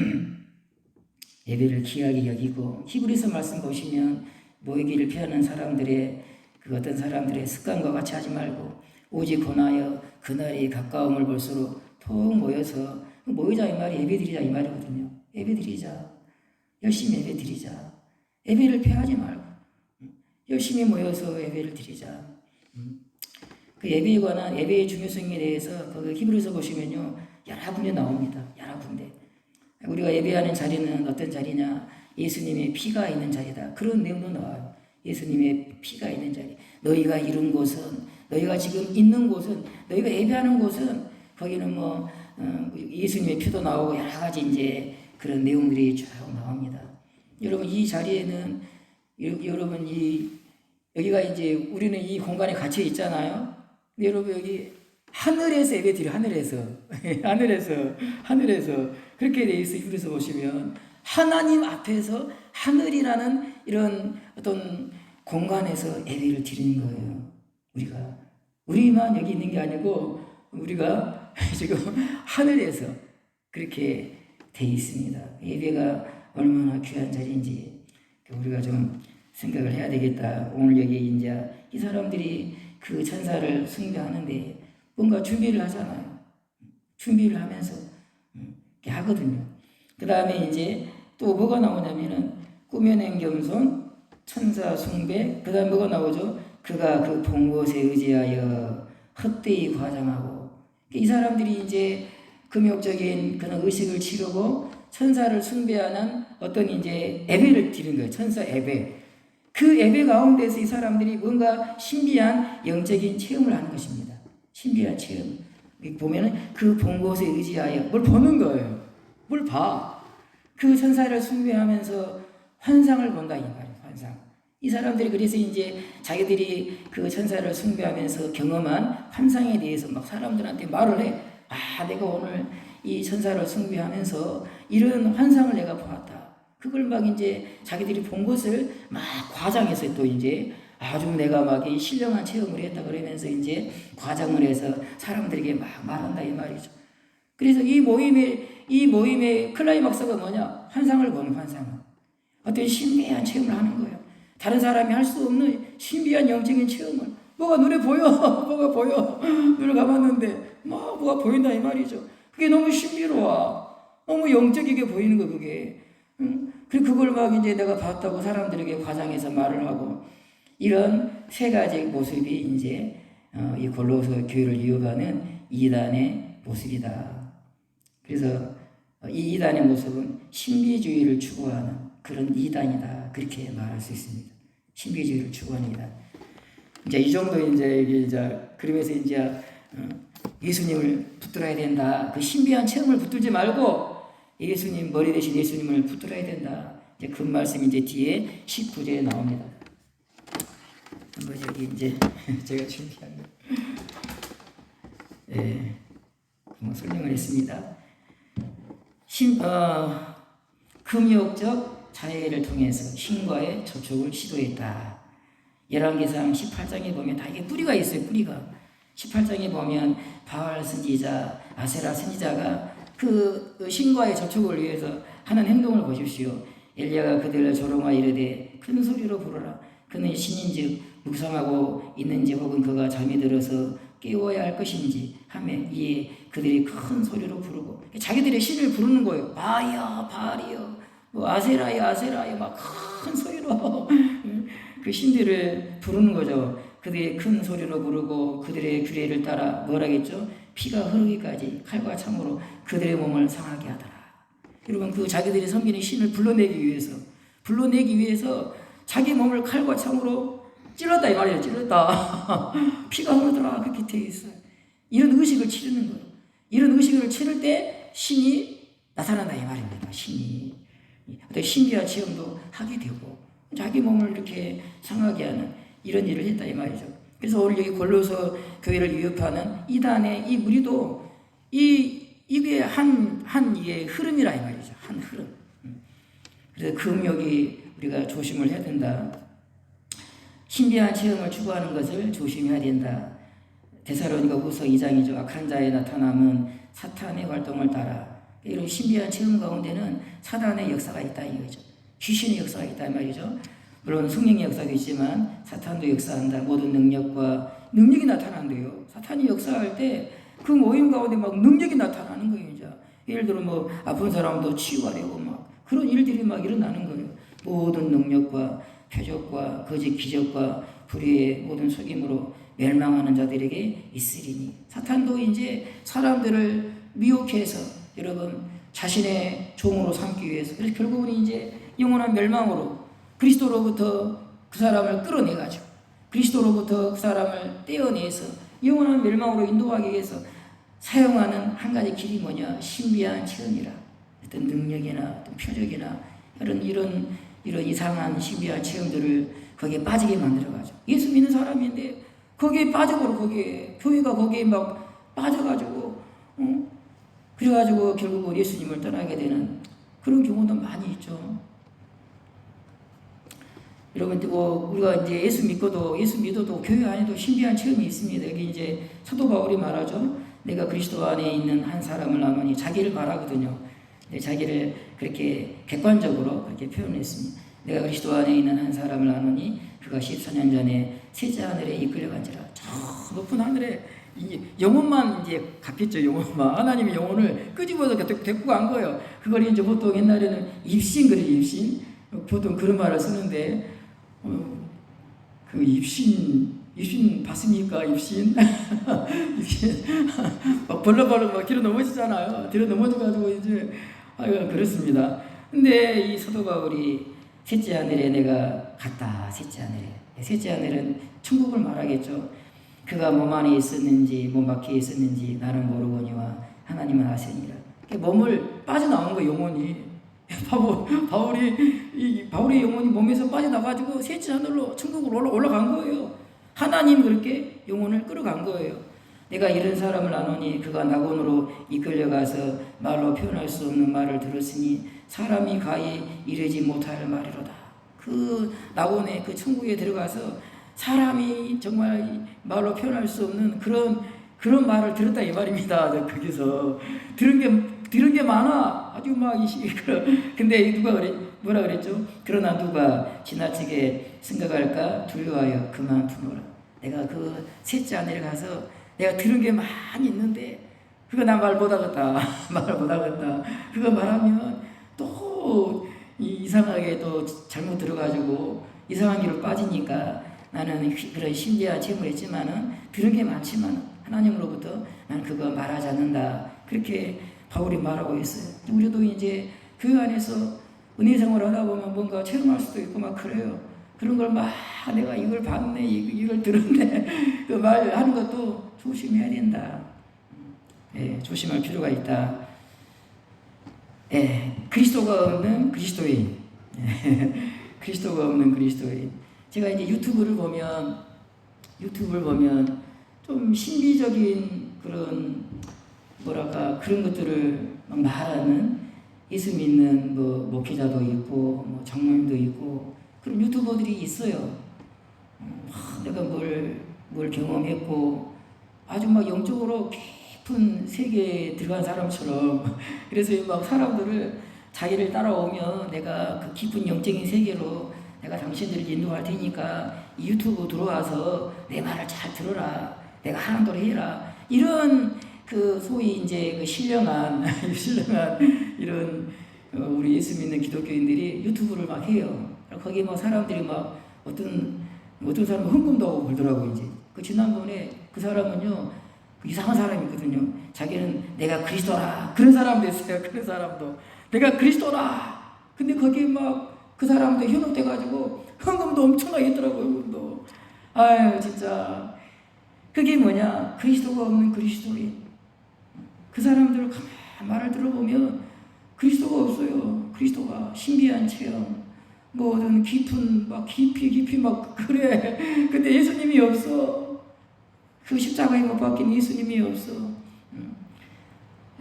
예배를 귀하게 여기고 히브리서 말씀 보시면 모이기를 피하는 사람들의 그 어떤 사람들의 습관과 같이 하지 말고 오직 권하여 그날이 가까움을 볼수록 통 모여서 모이자 이 말이 예배 드리자 이 말이거든요. 예배 드리자. 열심히 예배 드리자. 예배를 피하지 말고 열심히 모여서 예배를 드리자. 그 예배에 관한 예배의 중요성에 대해서 그 히브리서 보시면요 여러 군데 나옵니다. 여러 군데. 우리가 예배하는 자리는 어떤 자리냐? 예수님의 피가 있는 자리다. 그런 내용도 나와요. 예수님의 피가 있는 자리. 너희가 이룬 곳은, 너희가 지금 있는 곳은, 너희가 예배하는 곳은 거기는 뭐 예수님의 피도 나오고 여러 가지 이제 그런 내용들이 쭉 나옵니다. 여러분 이 자리에는 여러분 여기가 이제 우리는 이 공간에 갇혀 있잖아요. 근데 여러분 여기 하늘에서 예배 드려 하늘에서 하늘에서 그렇게 돼 있어. 히브리서 보시면 하나님 앞에서 하늘이라는 이런 어떤 공간에서 예배를 드리는 거예요. 우리만 여기 있는 게 아니고 우리가 지금 하늘에서 그렇게 돼 있습니다. 예배가 얼마나 귀한 자리인지 우리가 좀 생각을 해야 되겠다. 오늘 여기 이제 이 사람들이 그 천사를 숭배하는데 뭔가 준비를 하잖아요. 준비를 하면서 이렇게 하거든요. 그 다음에 이제 또 뭐가 나오냐면은 꾸며낸 겸손, 천사 숭배, 그 다음에 뭐가 나오죠? 그가 그 본 곳에 의지하여 헛되이 과장하고 이 사람들이 이제 금욕적인 그런 의식을 치르고 천사를 숭배하는 어떤 이제 예배를 드리는 거예요. 천사 예배. 그 예배 가운데서 이 사람들이 뭔가 신비한 영적인 체험을 하는 것입니다. 신비한 체험. 보면은 그 본 곳에 의지하여 뭘 보는 거예요. 뭘 봐. 그 천사를 숭배하면서 환상을 본다 이 말이에요. 환상. 이 사람들이 그래서 이제 자기들이 그 천사를 숭배하면서 경험한 환상에 대해서 막 사람들한테 말을 해. 아, 내가 오늘 이 천사를 숭배하면서 이런 환상을 내가 보았다. 그걸 막 이제 자기들이 본 것을 막 과장해서 또 이제 아주 내가 막 이 신령한 체험을 했다 그러면서 이제 과장을 해서 사람들에게 막 말한다 이 말이죠. 그래서 이 모임의 클라이막스가 뭐냐? 환상을 보는 환상을. 어떤 신비한 체험을 하는 거예요. 다른 사람이 할 수 없는 신비한 영적인 체험을. 뭐가 눈에 보여. 뭐가 보여. 눈을 감았는데 뭐가 보인다 이 말이죠. 그게 너무 신비로워. 너무 영적이게 보이는 거 그게. 그리고 그걸 막 이제 내가 봤다고 사람들에게 과장해서 말을 하고 이런 세 가지 모습이 이제 이 골로새 교회를 이어가는 이단의 모습이다. 그래서 이 이단의 모습은 신비주의를 추구하는 그런 이단이다. 그렇게 말할 수 있습니다. 신비주의를 추구하는 이단. 이제 이 정도 이제 그러면서 이제 예수님을 붙들어야 된다. 그 신비한 체험을 붙들지 말고 예수님 머리 대신 예수님을 붙들어야 된다. 이제 그 말씀이 이제 뒤에 19절에 나옵니다. 한번 여기 이제 제가 준비한 거, 예, 한번 설명을 했습니다. 금욕적 자해를 통해서 신과의 접촉을 시도했다. 열왕기상 18장에 보면 다 이게 뿌리가 있어요. 뿌리가 18장에 보면 바알 선지자, 아세라 선지자가 그 신과의 접촉을 위해서 하는 행동을 보십시오. 엘리야가 그들을 조롱하여 이르되 큰 소리로 부르라. 그는 신인즉 묵상하고 있는지 혹은 그가 잠이 들어서 깨워야 할 것인지 하며 이에 그들이 큰 소리로 부르고 자기들의 신을 부르는 거예요. 바야 바알이여 뭐 아세라야 아세라야 막 큰 소리로 그 신들을 부르는 거죠. 그들의 큰 소리로 부르고 그들의 규례를 따라 뭐라겠죠? 피가 흐르기까지 칼과 창으로 그들의 몸을 상하게 하더라. 여러분 그 자기들이 섬기는 신을 불러내기 위해서 자기 몸을 칼과 창으로 찔렀다 이 말이에요. 찔렀다. 피가 흐르더라. 그렇게 되어 있어요. 이런 의식을 치르는 거예요. 이런 의식을 치를 때 신이 나타난다 이 말입니다. 신이 어떤 신비한 체험도 하게 되고 자기 몸을 이렇게 상하게 하는 이런 일을 했다 이 말이죠. 그래서 오늘 여기 골로새 교회를 위협하는 이단의 이 무리도 이게 한 이게 흐름이라 이 말이죠. 한 흐름. 그래서 그 음욕이 우리가 조심을 해야 된다. 신비한 체험을 추구하는 것을 조심해야 된다. 데살로니가후서 2장이죠. 악한 자의 나타남은 사탄의 활동을 따라 이런 신비한 체험 가운데는 사단의 역사가 있다 이거죠. 귀신의 역사가 있다 이 말이죠. 물론 성령의 역사도 있지만 사탄도 역사한다. 모든 능력이 나타난대요. 사탄이 역사할 때 그 모임 가운데 막 능력이 나타나는 거예요. 이제 예를 들어 뭐 아픈 사람도 치유가 되고 막 그런 일들이 막 일어나는 거예요. 모든 능력과 표적과 거짓 기적과 불의의 모든 속임으로 멸망하는 자들에게 있으리니 사탄도 이제 사람들을 미혹해서 여러분 자신의 종으로 삼기 위해서 그래서 결국은 이제 영원한 멸망으로 그리스도로부터 그 사람을 끌어내가지고 그리스도로부터 그 사람을 떼어내서 영원한 멸망으로 인도하기 위해서 사용하는 한 가지 길이 뭐냐? 신비한 체험이라 어떤 능력이나 어떤 표적이나 이런 이상한 신비한 체험들을 거기에 빠지게 만들어가지고 예수 믿는 사람인데 거기에 빠져버려 교회가 거기에 막 빠져가지고 그래가지고 결국은 예수님을 떠나게 되는 그런 경우도 많이 있죠. 여러분, 우리가 이제 예수 믿어도 교회 안에도 신비한 체험이 있습니다. 여기 이제 사도 바울이 말하죠. 내가 그리스도 안에 있는 한 사람을 아노니 자기를 말하거든요. 자기를 그렇게 객관적으로 그렇게 표현했습니다. 내가 그리스도 안에 있는 한 사람을 아노니 그가 14년 전에 셋째 하늘에 이끌려간지라. 저 높은 하늘에 영혼만 이제 갔겠죠. 영혼만 하나님의 영혼을 끄집어서 데리고 간 거예요. 그걸 이제 보통 옛날에는 입신 보통 그런 말을 쓰는데 그 입신 봤습니까? 입신 막 벌렁벌렁 막 뒤로 넘어지잖아요. 뒤로 넘어져가지고 이제 그렇습니다. 근데 이 사도 바울이 셋째 하늘에 내가 갔다. 셋째 하늘은 천국을 말하겠죠. 그가 몸 안에 있었는지 몸 밖에 있었는지 나는 모르거니와 하나님은 아시니라. 몸을 빠져나온 거 영혼이 바울의 영혼이 몸에서 빠져나가지고 셋째 하늘로 천국으로 올라간 거예요. 하나님 그렇게 영혼을 끌어간 거예요. 내가 이런 사람을 아노니 그가 낙원으로 이끌려가서 말로 표현할 수 없는 말을 들었으니 사람이 가히 이르지 못할 말이로다. 그 낙원에 그 천국에 들어가서 사람이 정말 말로 표현할 수 없는 그런 말을 들었다 이 말입니다. 거기서 들은 게 많아. 아주 막 근데 뭐라 그랬죠? 그러나 누가 지나치게 생각할까 두려워하여 그만 두노라. 내가 그 셋째 하늘에 가서 내가 들은 게 많이 있는데 그거 나 말 못하겠다. 그거 말하면 또 이상하게 또 잘못 들어가지고 이상한 길로 빠지니까 나는 그런 신비한 체험을 했지만은 들은 게 많지만 하나님으로부터 나는 그거 말하지 않는다. 그렇게 바울이 말하고 있어요. 우리도 이제 교회 안에서 은혜 생활을 하다 보면 뭔가 체험할 수도 있고 막 그래요. 그런 걸 막 내가 이걸 봤네, 이걸 들었네, 그 말하는 것도 조심해야 된다. 조심할 필요가 있다. 그리스도가 없는 그리스도인. 그리스도가 없는 그리스도인. 제가 이제 유튜브를 보면 좀 신비적인 그런 그런 것들을 막 말하는 예수 믿는 목회자도 있고 장로님도 있고 그런 유튜버들이 있어요. 내가 뭘 경험했고 아주 막 영적으로 깊은 세계에 들어간 사람처럼 그래서 막 사람들을 자기를 따라오면 내가 그 깊은 영적인 세계로 내가 당신들을 인도할 테니까 이 유튜브 들어와서 내 말을 잘 들어라. 내가 하는 대로 해라. 이런 그 소위 이제 그 신령한 이런 우리 예수 믿는 기독교인들이 유튜브를 막 해요. 거기 뭐 사람들이 막 어떤 어떤 사람은 헌금도 하고 그러더라고요. 이제 그 지난번에 그 사람은요, 그 이상한 사람이거든요. 자기는 내가 그리스도라. 그런 사람도 있어요. 그런 사람도 내가 그리스도라. 근데 거기에 막 그 사람도 현혹돼가지고 헌금도 엄청나게 했더라고요. 헌금도. 아유 진짜 그게 뭐냐, 그리스도가 없는 그리스도인. 그 사람들 가만 말을 들어보면 그리스도가 없어요. 그리스도가 신비한 체험, 뭐 어떤 깊은 막 깊이 막 그래. 근데 예수님이 없어. 그 십자가에 못 박힌 예수님이 없어.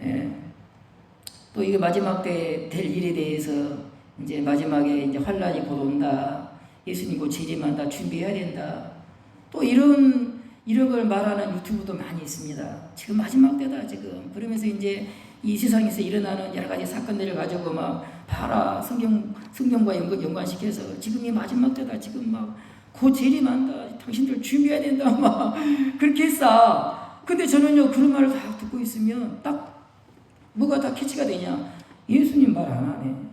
예. 또 이게 마지막 때 될 일에 대해서 이제 마지막에 이제 환란이 곧 온다. 예수님 곧 재림한다. 준비해야 된다. 또 이런 걸 말하는 유튜브도 많이 있습니다. 지금 마지막 때다 지금. 그러면서 이제 이 세상에서 일어나는 여러 가지 사건들을 가지고 막 봐라, 성경과 연관시켜서 지금이 마지막 때다. 지금 막 곧 재림한다. 당신들 준비해야 된다. 막 그렇게 했어. 근데 저는요 그런 말을 다 듣고 있으면 딱 뭐가 다 캐치가 되냐? 예수님 말 안 하네.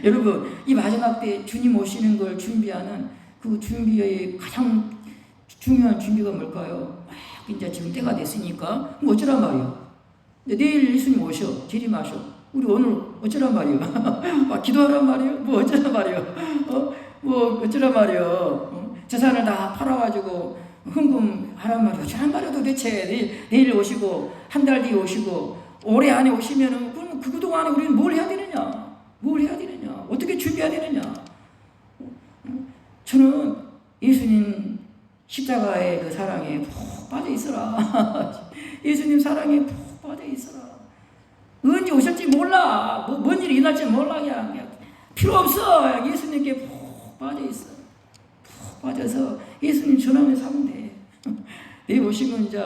여러분, 이 마지막 때 주님 오시는 걸 준비하는 그 준비의 가장 중요한 준비가 뭘까요? 막 이제 지금 때가 됐으니까 뭐 어쩌란 말이요. 내일 예수님 오셔, 재림하셔. 우리 오늘 어쩌란 말이요. 막 기도하란 말이요. 뭐 어쩌란 말이요. 뭐 어쩌란 말이요. 재산을 다 팔아가지고 헌금하란 말이요. 어쩌란 말이요 도대체. 내일 오시고 한 달 뒤에 오시고 올해 안에 오시면은 그럼 그동안에 우리는 뭘 해야 되느냐? 뭘 해야 되느냐? 어떻게 준비해야 되느냐? 저는 예수님 십자가의 그 사랑에 푹 빠져 있어라. 예수님 사랑에 푹 빠져 있어라. 언제 오실지 몰라. 뭔 일이 일어날지 몰라. 그냥 필요 없어. 예수님께 푹 빠져 있어. 푹 빠져서 예수님 전하면 사면 돼. 내일 오시면 이제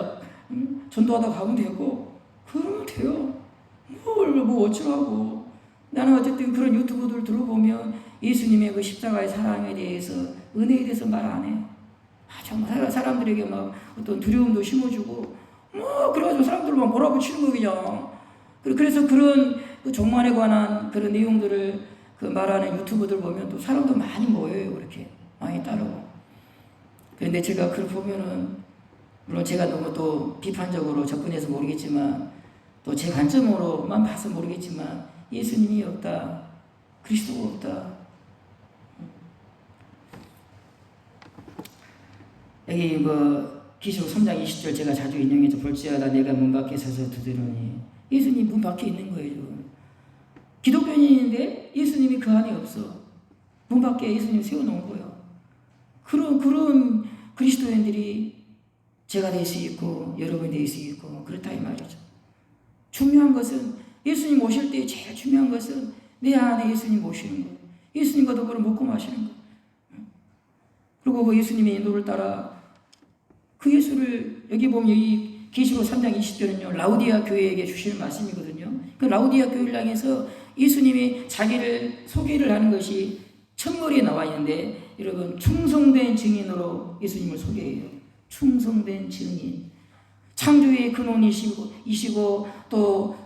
전도하다 가면 되고 그러면 돼요. 뭐 어쩌라고. 나는 어쨌든 그런 유튜브들 들어보면 예수님의 그 십자가의 사랑에 대해서, 은혜에 대해서 말 안 해. 정말 사람들에게 막 어떤 두려움도 심어주고, 그래가지고 사람들 막 몰아붙이는 거 그냥. 그래서 그런 그 종말에 관한 그런 내용들을 그 말하는 유튜브들 보면 또 사람도 많이 모여요. 그렇게 많이 따르고. 그런데 제가 그걸 보면은, 물론 제가 너무 또 비판적으로 접근해서 모르겠지만, 또 제 관점으로만 봐서 모르겠지만, 예수님이 없다. 그리스도가 없다. 여기 뭐 기록 3장 20절 제가 자주 인용해서 볼지어다 내가 문 밖에 서서 두드리니 예수님 문 밖에 있는 거예요. 기독교인인데 예수님이 그 안에 없어. 문 밖에 예수님 세워놓은 거예요. 그런 그리스도인들이 제가 될 수 있고 여러분이 될 수 있고 그렇다 이 말이죠. 중요한 것은 예수님 오실 때 제일 중요한 것은 내 안에 예수님 오시는 거예요. 예수님과 더불어 먹고 마시는 거예요. 그리고 그 예수님의 인도를 따라 그 예수를 여기 보면 여기 계시록 3장 20절은요 라우디아 교회에게 주시는 말씀이거든요. 그 라우디아 교회를 향해서 예수님이 자기를 소개를 하는 것이 첫머리에 나와 있는데 여러분 충성된 증인으로 예수님을 소개해요. 충성된 증인. 창조의 근원이시고 또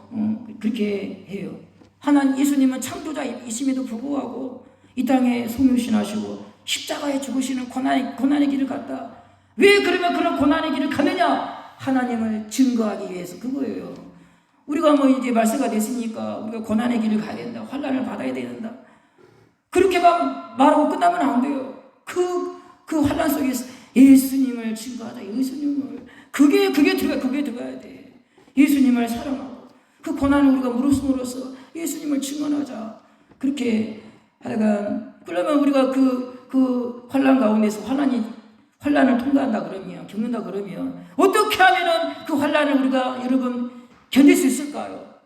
그렇게 해요. 하나님 예수님은 창조자이심에도 불구하고 이 땅에 소멸신하시고 십자가에 죽으시는 고난의 길을 갔다. 왜 그러면 그런 고난의 길을 가느냐? 하나님을 증거하기 위해서 그거예요. 우리가 뭐 이제 말세가 됐으니까 우리가 고난의 길을 가야 된다. 환난을 받아야 된다. 그렇게만 말하고 끝나면 안 돼요. 그 환난 속에서 예수님을 증거하자. 예수님을 그게 들어가야 돼. 예수님을 사랑하고 그 고난을 우리가 무릅쓰므로써 예수님을 증언하자. 그렇게 하여간 그러면 우리가 그 환난 가운데서 환난을 통과한다 그러면 겪는다 그러면 어떻게 하면은 그 환난을 우리가 여러분 견딜 수 있을까요?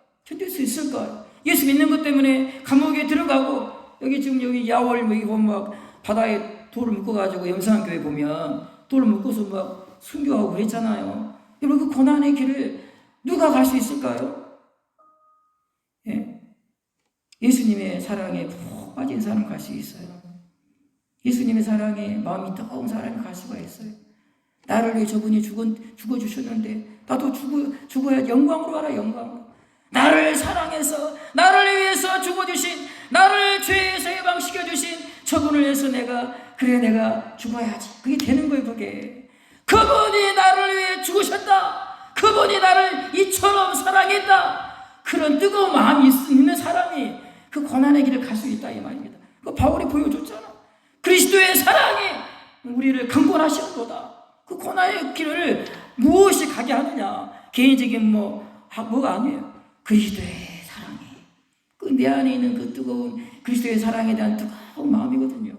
예수 믿는 것 때문에 감옥에 들어가고 여기 야월 여기 보면 막 바다에 돌을 묶어가지고 영상교회 보면 돌을 묶어서 막 순교하고 그랬잖아요. 여러분 그 고난의 길을 누가 갈 수 있을까요? 예? 예수님의 사랑에 푹 빠진 사람 갈 수 있어요. 예수님의 사랑에 마음이 뜨거운 사람이 갈 수가 있어요. 나를 위해 저분이 죽어주셨는데 나도 죽어야 영광으로 가라. 영광으로. 나를 사랑해서 나를 위해서 죽어주신 나를 죄에서 해방시켜주신 저분을 위해서 내가 그래 내가 죽어야지. 그게 되는 거예요. 그게 그분이 나를 위해 죽으셨다. 그분이 나를 이처럼 사랑했다. 그런 뜨거운 마음이 있는 사람이 그 고난의 길을 갈 수 있다 이 말입니다. 그 바울이 보여줬잖아. 그리스도의 사랑이 우리를 강권하시도다. 그 고난의 길을 무엇이 가게 하느냐? 개인적인 뭐가 아니에요. 그리스도의 사랑이 그 내 안에 있는 그 뜨거운 그리스도의 사랑에 대한 뜨거운 마음이거든요.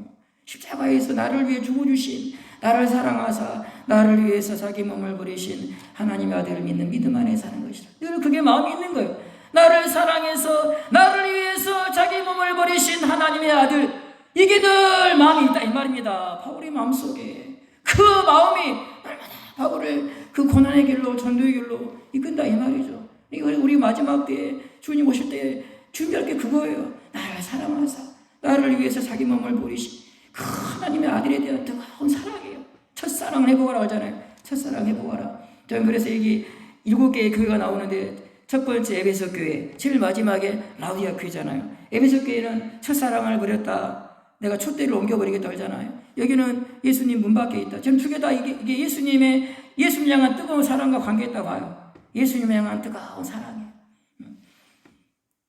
십자가에서 나를 위해 죽어주신, 나를 사랑하사 나를 위해서 자기 몸을 버리신 하나님의 아들을 믿는 믿음 안에 사는 것이다. 늘 그게 마음이 있는 거예요. 나를 사랑해서 나를 위해서 자기 몸을 버리신 하나님의 아들, 이게 늘 마음이 있다 이 말입니다. 바울의 마음속에 그 마음이 얼마나 바울을 그 고난의 길로, 전도의 길로 이끈다 이 말이죠. 이거 우리 마지막 때에 주님 오실 때 준비할 게 그거예요. 나를 사랑하사 나를 위해서 자기 몸을 버리신 그 하나님의 아들에 대한 뜨거운 사랑이에요. 첫사랑을 해보아라 하잖아요. 첫사랑 해보아라. 저는 그래서 여기 7개의 교회가 나오는데 첫 번째 에베소 교회, 제일 마지막에 라우디아 교회잖아요. 에베소 교회는 첫사랑을 버렸다. 내가 촛대를 옮겨버리겠다 하잖아요. 여기는 예수님 문 밖에 있다. 저는 두 개 다 이게 예수님 향한 뜨거운 사랑과 관계있다 봐요. 예수님 향한 뜨거운 사랑이에요.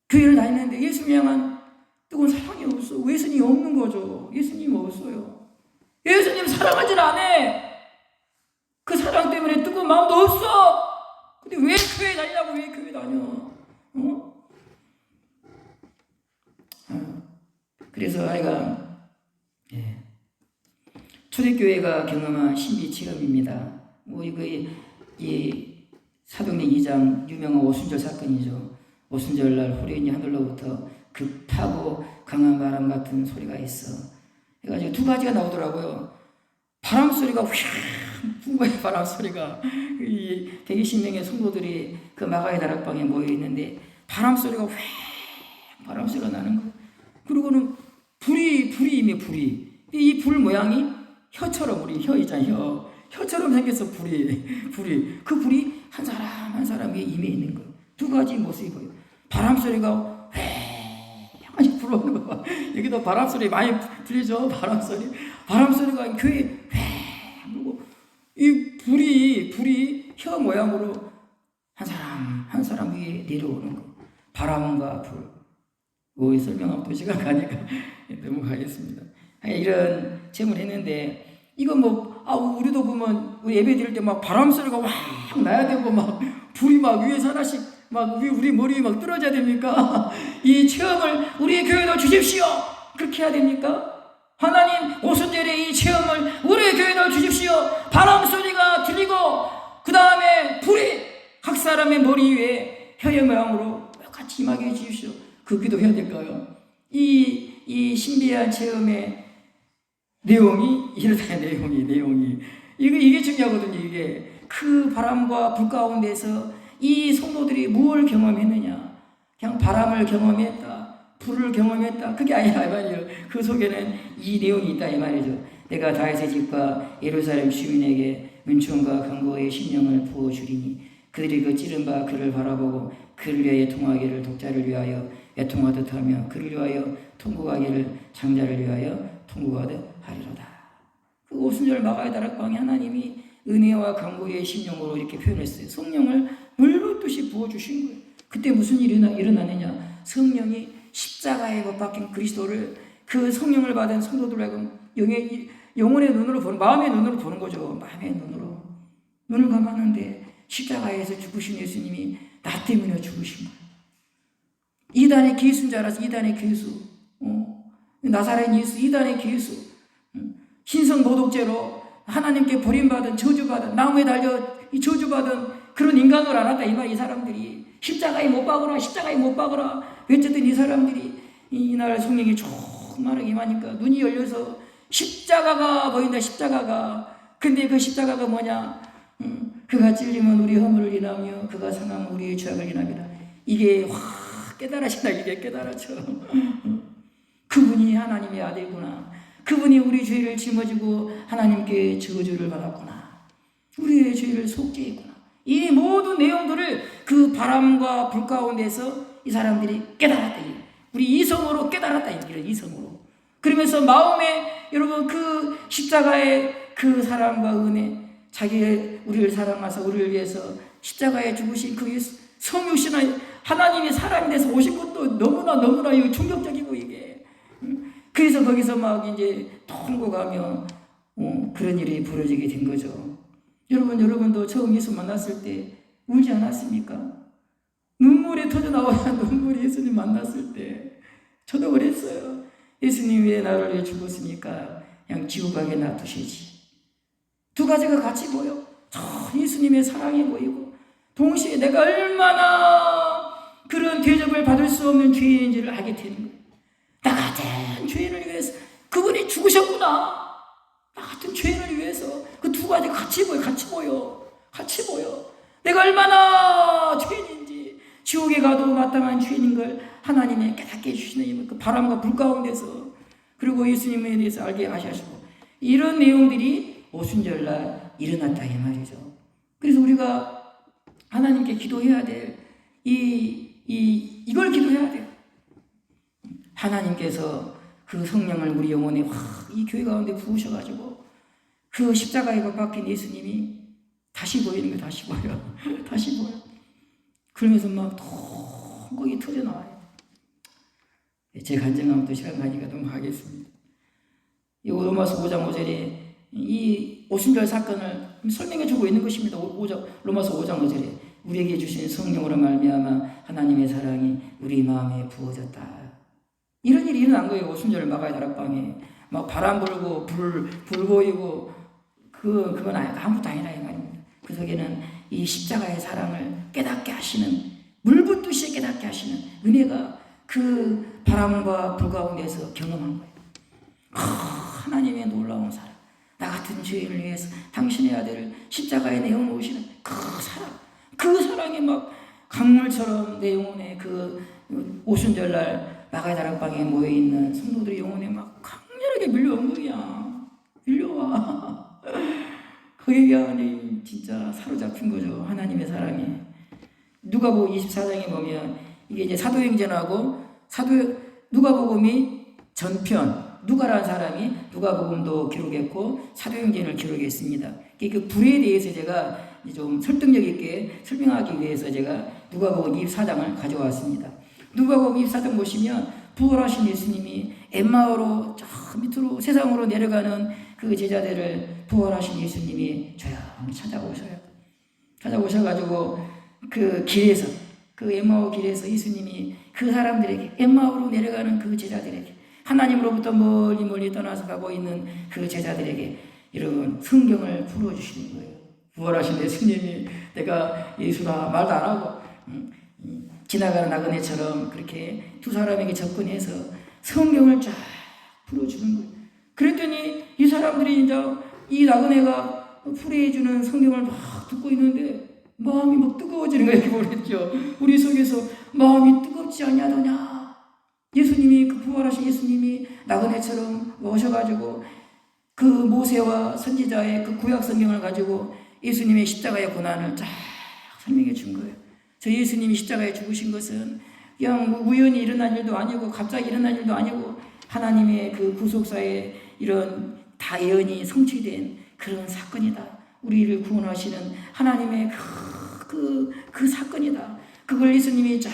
교회를 다니는데 예수님 향한 뜨거운 사랑이 없어. 예수님이 없는 거죠. 예수님이 없어요. 예수님 사랑하질 않아. 그 사랑 때문에 뜨거운 마음도 없어. 근데 왜 교회 다니냐고. 왜 교회 다녀? 그래서 아이가 초대교회가 경험한 신비 체험입니다. 이 사도행전 2장 유명한 오순절 사건이죠. 오순절날 호련히 하늘로부터 급하고 강한 바람 같은 소리가 있어. 그래가지고 두 가지가 나오더라고요. 바람 소리가 휘 바람 소리가 120명의 성도들이 그 마가의 다락방에 모여 있는데 바람 소리가 바람 소리가 나는 거예요. 그리고는 불이 이 불 모양이 혀처럼, 우리 혀 있잖아요. 혀처럼 생겨서 불이 그 불이 한 사람 위에 임해 있는 거예요. 두 가지 모습이 보여요. 바람 소리가 많이 불어오는 거 봐. 여기도 바람 소리 많이 들리죠? 바람 소리가 교회에 불고 이 불이 혀 모양으로 한 사람 위에 내려오는 거. 바람과 불. 설명하면 또 시간 가니까 넘어가겠습니다. 이런 체험을 했는데 이거 우리도 보면 우리 예배 드릴 때 막 바람 소리가 확 나야 되고 막 불이 막 위에서 하나씩 막 우리 머리에 막 떨어져야 됩니까? 이 체험을 우리의 교회도 주십시오. 그렇게 해야 됩니까? 하나님 오순절에 이 체험을 우리의 교회도 주십시오. 바람 소리가 들리고 그 다음에 불이 각 사람의 머리 위에 혀의 모양으로 같이 임하게 해주십시오. 그 기도해야 될까요? 이 신비한 체험의 내용이 이렇다. 내용이 이게 중요하거든요. 이게 그 바람과 불 가운데서 이 성도들이 뭘 경험했느냐? 그냥 바람을 경험했다, 불을 경험했다. 그게 아니라 이 말이에요. 그 속에는 이 내용이 있다 이 말이죠. 내가 다윗의 집과 예루살렘 주민에게 은총과 강구의 심령을 부어주리니 그들이 그 찌른 바 그를 바라보고 그를 위하여 통하기를 독자를 위하여 애통하듯 하며 그를 위하여 통곡하기를 장자를 위하여 통곡하듯 하리로다. 그 오순절 마가의 다락방에 하나님이 은혜와 강구의 심령으로 이렇게 표현했어요. 성령을 물붓듯이 부어주신 거예요. 그때 무슨 일이 일어나느냐? 성령이 십자가에 못 박힌 그리스도를, 그 성령을 받은 성도들로 하여금 영혼의 눈으로 보는, 마음의 눈으로 보는 거죠. 마음의 눈으로 눈을 감았는데 십자가에서 죽으신 예수님이 나 때문에 죽으신 거예요. 이단의 괴수인 줄 알았어. 이단의 괴수. 나사렛 예수, 이단의 괴수. 신성 모독죄로 하나님께 버림받은, 저주받은, 나무에 달려 이 저주받은 그런 인간으로 알았다 이 말. 이 사람들이 십자가에 못 박으라 외쳤던 이 사람들이 이날 성령이 충만하게 임하니까 눈이 열려서 십자가가 보인다. 십자가가. 근데 그 십자가가 뭐냐? 그가 찔리면 우리 허물을 인하며 그가 상하면 우리의 죄악을 인합니다. 이게 확 깨달아진다. 이게 깨달아져. 그분이 하나님의 아들구나. 그분이 우리 죄를 짊어지고 하나님께 저주를 받았구나. 우리의 죄를 속죄했구나. 이 모든 내용들을 그 바람과 불 가운데서 이 사람들이 깨달았다. 우리 이성으로 깨달았다. 이런 이성으로. 그러면서 마음에 여러분 그 십자가의 그 사랑과 은혜, 자기의 우리를 사랑하사 우리를 위해서 십자가에 죽으신 그 성육신 하나님이 사람이 돼서 오신 것도 너무나 이거 충격적이고 이게. 그래서 거기서 막 이제 통곡하며 그런 일이 벌어지게 된 거죠. 여러분도 처음 예수 만났을 때 울지 않았습니까? 눈물이 터져 나와야 눈물이 예수님 만났을 때. 저도 그랬어요. 예수님 왜 나를 위해 죽었습니까? 그냥 지옥 가게 놔두시지. 두 가지가 같이 보여. 예수님의 사랑이 보이고 동시에 내가 얼마나 그런 대접을 받을 수 없는 죄인인지를 알게 되는 거예요. 나 같은 죄인을 위해서 그분이 죽으셨구나. 나 같은 죄인을 위해서 그 두 가지 같이 보여. 내가 얼마나 죄인인지, 지옥에 가도 마땅한 죄인인 걸 하나님이 깨닫게 해주시는 그 바람과 불 가운데서, 그리고 예수님에 대해서 알게 하시고, 이런 내용들이 오순절날 일어났다 이 말이죠. 그래서 우리가 하나님께 기도해야 될 이걸 기도해야 돼요. 하나님께서 그 성령을 우리 영혼에 이 교회 가운데 부으셔가지고 그 십자가에 못 박힌 예수님이 다시 보이는 게 다시 보여. 그러면서 막 통곡이 터져 나와요. 제 간증하면 또 시간 가니까 좀 하겠습니다. 이 로마서 5장 5절에 이 오순절 사건을 설명해 주고 있는 것입니다. 로마서 5장 5절에 우리에게 주신 성령으로 말미암아 하나님의 사랑이 우리 마음에 부어졌다. 이런 일이 일어난 거예요. 오순절 마가의 다락방에 막 바람 불고 불 보이고 그건 아무것도 아니라 이 말입니다. 그 속에는 이 십자가의 사랑을 깨닫게 하시는, 물붓듯이 깨닫게 하시는 은혜가 그 바람과 불 가운데서 경험한 거예요. 하나님의 놀라운 사랑, 나 같은 죄인을 위해서 당신의 아들을 십자가에 내어놓으시는 그 사랑이 막 강물처럼 내 영혼에 그 오순절날 마가의 다락방에 모여있는 성도들의 영혼에 막 강렬하게 밀려온 거야. 밀려와. 거기에 진짜 사로잡힌 거죠. 하나님의 사랑에. 누가복음 24장에 보면 이게 이제 사도행전하고 누가복음이 전편, 누가라는 사람이 누가복음도 기록했고 사도행전을 기록했습니다. 그 불에 대해서 제가 좀 설득력 있게 설명하기 위해서 제가 누가복음 24장을 가져왔습니다. 누가복음 24장 보시면 부활하신 예수님이 엠마오로 저 밑으로 세상으로 내려가는 그 제자들을 부활하신 예수님이 조용히 찾아오셔가지고 그 길에서, 그 엠마오 길에서 예수님이 그 사람들에게, 엠마오로 내려가는 그 제자들에게, 하나님으로부터 멀리 떠나서 가고 있는 그 제자들에게 이런 성경을 풀어주시는 거예요. 부활하신 예수님이 내가 예수라 말도 안 하고 지나가는 나그네처럼 그렇게 두 사람에게 접근해서 성경을 쫙 풀어주는 거예요. 그랬더니 이 사람들이 이제 이 나그네가 풀이해주는 성경을 막 듣고 있는데 마음이 막 뜨거워지는 거예요. 모르겠죠. 우리 속에서 마음이 뜨겁지 않냐더냐. 예수님이, 그 부활하신 예수님이 나그네처럼 오셔가지고 그 모세와 선지자의 그 구약 성경을 가지고 예수님의 십자가의 고난을 쫙 설명해 준 거예요. 저 예수님이 십자가에 죽으신 것은 그냥 우연히 일어난 일도 아니고 갑자기 일어난 일도 아니고 하나님의 그 구속사에 이런 다 예언이 성취된 그런 사건이다. 우리를 구원하시는 하나님의 그 사건이다. 그걸 예수님이 쫙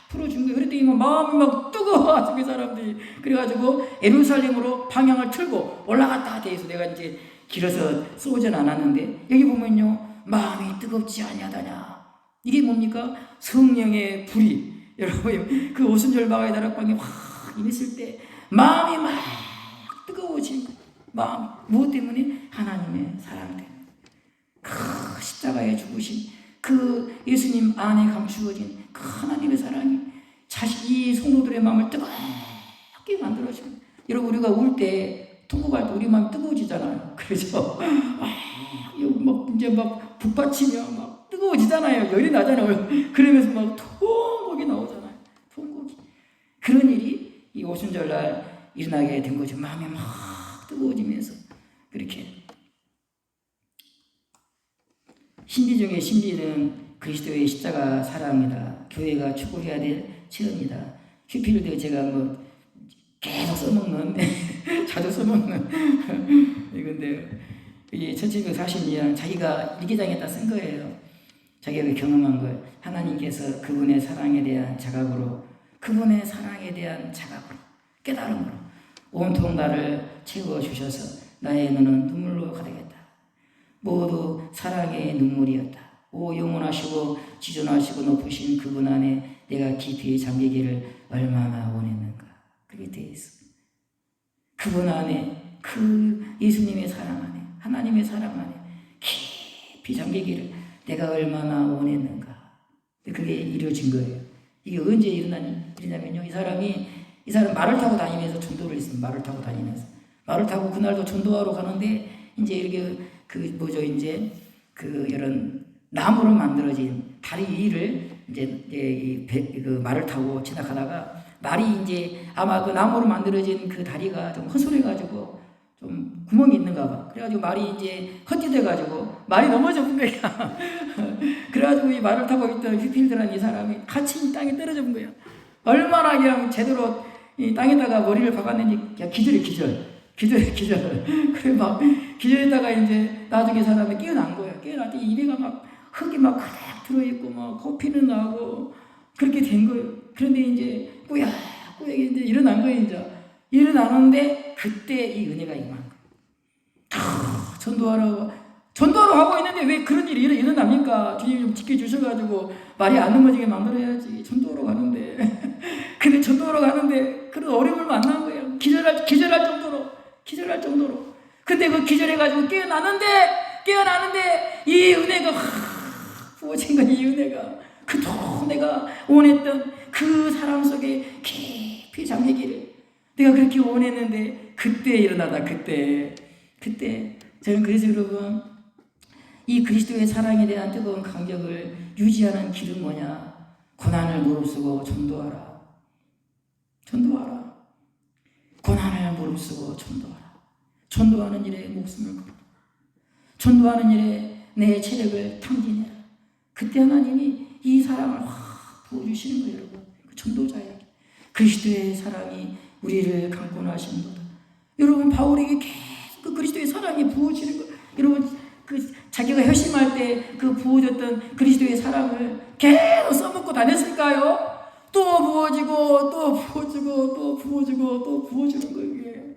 풀어준 거예요. 그랬더니 마음이 막 뜨거워, 그 사람들이. 그래가지고 예루살렘으로 방향을 틀고 올라갔다 돼서 내가 이제 길어서 쏘진 않았는데 여기 보면요, 마음이 뜨겁지 아니하다냐. 이게 뭡니까? 성령의 불이, 여러분 그 오순절 마가의 다락방에 확 임했을 때 마음이 막 뜨거워진 거예요. 마음 무엇 때문에? 하나님의 사랑 때문에. 그 십자가에 죽으신 그 예수님 안에 감추어진 그 하나님의 사랑이 이 성도들의 마음을 뜨겁게 만들어줍니다. 여러분 우리가 울 때 통곡할 때 우리 마음이 뜨거워지잖아요. 그렇죠? 막 이제 막 북받치며 막 뜨거워지잖아요. 열이 나잖아요. 그러면서 막 통곡이 나오잖아요. 통곡이. 그런 일이 이 오순절날 일어나게 된 거죠. 마음이 막 뜨거워지면서 그렇게. 신비 중에 신비는 그리스도의 십자가 사랑입니다. 교회가 추구해야 될 체험이다. 휘필드 제가 뭐 계속 써먹는 자주 써먹는 이건데, 이 1742년 자기가 일기장에다 쓴 거예요. 자기가 경험한 거예요. 하나님께서 그분의 사랑에 대한 자각으로, 그분의 사랑에 대한 자각으로, 깨달음으로 온통 나를 채워주셔서 나의 눈은 눈물로 가득했다. 모두 사랑의 눈물이었다. 오 영원하시고 지존하시고 높으신 그분 안에 내가 깊이 잠기기를 얼마나 원했는가. 그게 돼 있어. 그분 안에, 그 예수님의 사랑 안에, 하나님의 사랑 안에 깊이 잠기기를 내가 얼마나 원했는가. 그게 이루어진 거예요. 이게 언제 일어나냐면요. 이 사람 말을 타고 다니면서 전도를 했습니다. 말을 타고 다니면서. 말을 타고 그날도 전도하러 가는데, 이제 이렇게 이제 이런 나무로 만들어진 다리 위를 이제 그 말을 타고 지나가다가, 말이 이제 아마 그 나무로 만들어진 그 다리가 좀 허술해가지고 좀 구멍이 있는가 봐. 그래가지고 말이 이제 헛디뎌가지고 말이 넘어져 본 거야. 그래가지고 이 말을 타고 있던 휘필드라는 이 사람이 같이 이 땅에 떨어져 본 거야. 얼마나 그냥 제대로 이 땅에다가 머리를 박았는지 그냥 기절해. 그래 막 기절했다가 이제 나중에 사람이 깨어난 거야. 깨어났더니 입에가 막 흙이 막 가득 들어있고 막 코피는 나고 그렇게 된 거예요. 그런데 이제 꾸역꾸역 이제 일어난 거예요. 이제 일어나는데 그때 이 은혜가 임한 거예요. 전도하러 가고 있는데 왜 그런 일이 일어납니까? 주님 좀 지켜주셔가지고 말이 안 넘어지게 만들어야지. 전도하러 가는데 근데 전도하러 가는데 그런 어려움을 만난 거예요. 기절할 정도로. 근데 그 기절해가지고 깨어나는데 이 은혜가 부어진 거야. 이 은혜가 그토록 내가 원했던 그 사랑 속에 깊이 잠기기를 내가 그렇게 원했는데 그때 일어나다. 그때 저는 그래서 여러분, 이 그리스도의 사랑에 대한 뜨거운 감격을 유지하는 길은 뭐냐? 고난을 무릅쓰고 전도하라. 고난을 무릅쓰고 전도하라. 전도하는 일에 목숨을 걸라. 전도하는 일에 내 체력을 탕진해라. 그때 하나님이 이 사랑을 확 부어주시는 거예요. 여러분, 그 전도자에게 그리스도의 사랑이 우리를 강권하시는 거다. 여러분, 바울에게 계속 그 그리스도의 사랑이 부어지는 거예요. 여러분, 그 자기가 결심할 때 그 부어졌던 그리스도의 사랑을 계속 써먹고 다녔을까요? 또 부어지고 또 부어주는 거예요. 이게.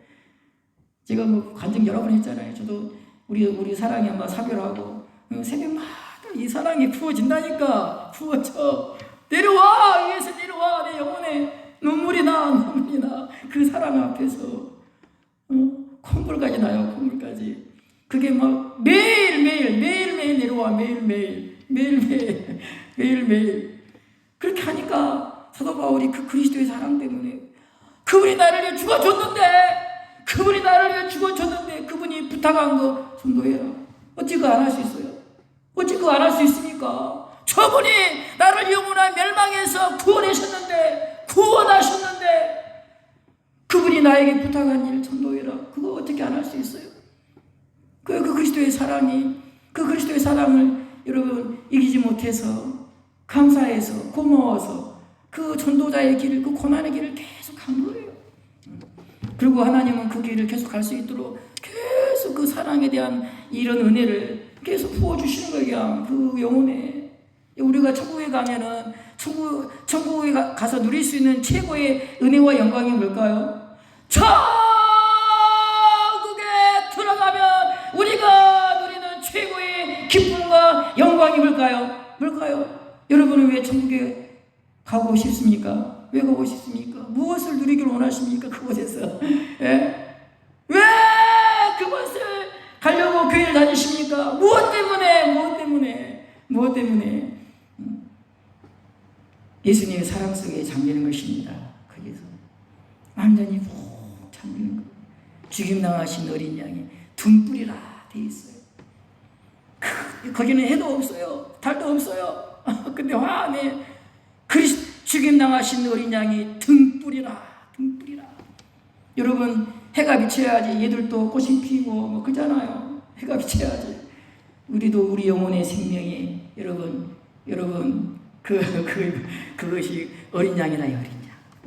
제가 뭐 간증 여러 번 했잖아요. 저도 우리 사랑이 아마 사별하고 새벽마다 이 사랑이 부어진다니까. 부어져. 내려와 위에서 내려와. 내 영혼에 눈물이 나. 그 사랑 앞에서 콧물까지 나요. 콧물까지. 그게 막 매일매일 내려와. 매일매일 그렇게 하니까 사도 바울이 그 그리스도의 사랑 때문에 그분이 나를 위해 죽어줬는데 그분이 부탁한 거 전도해라. 어찌 그거 안 할 수 있어요? 어찌 그거 안 할 수 있습니까? 저분이 나를 영원한 멸망에서 구원하셨는데 그분이 나에게 부탁한 일을 전도해라. 그거 어떻게 안 할 수 있어요? 그 그리스도의 사랑을 여러분 이기지 못해서 감사해서 고마워서 그 전도자의 길을, 그 고난의 길을 계속 간 거예요. 그리고 하나님은 그 길을 계속 갈 수 있도록 계속 그 사랑에 대한 이런 은혜를 계속 부어주시는 거야. 그 영혼에. 우리가 천국에 가면은 천국에 가서 누릴 수 있는 최고의 은혜와 영광이 뭘까요? 천국에 들어가면 우리가 누리는 최고의 기쁨과 영광이 뭘까요? 여러분은 왜 천국에 가고 싶습니까? 왜 가고 싶습니까? 무엇을 누리기를 원하십니까? 그곳에서. 예? 왜 그곳을 가려고 교회를 다니십니까? 무엇 때문에? 예수님의 사랑 속에 잠기는 것입니다. 거기서 완전히 푹 잠기는 거예요. 죽임당하신 어린 양이 등불이라 돼 있어요. 거기는 해도 없어요. 달도 없어요. 근데 화내 죽임당하신 어린 양이 등불이라. 여러분, 해가 비쳐야지 얘들도 꽃이 피고 뭐 그러잖아요. 해가 비쳐야지. 우리도 우리 영혼의 생명이 여러분 그것이 어린 양이다.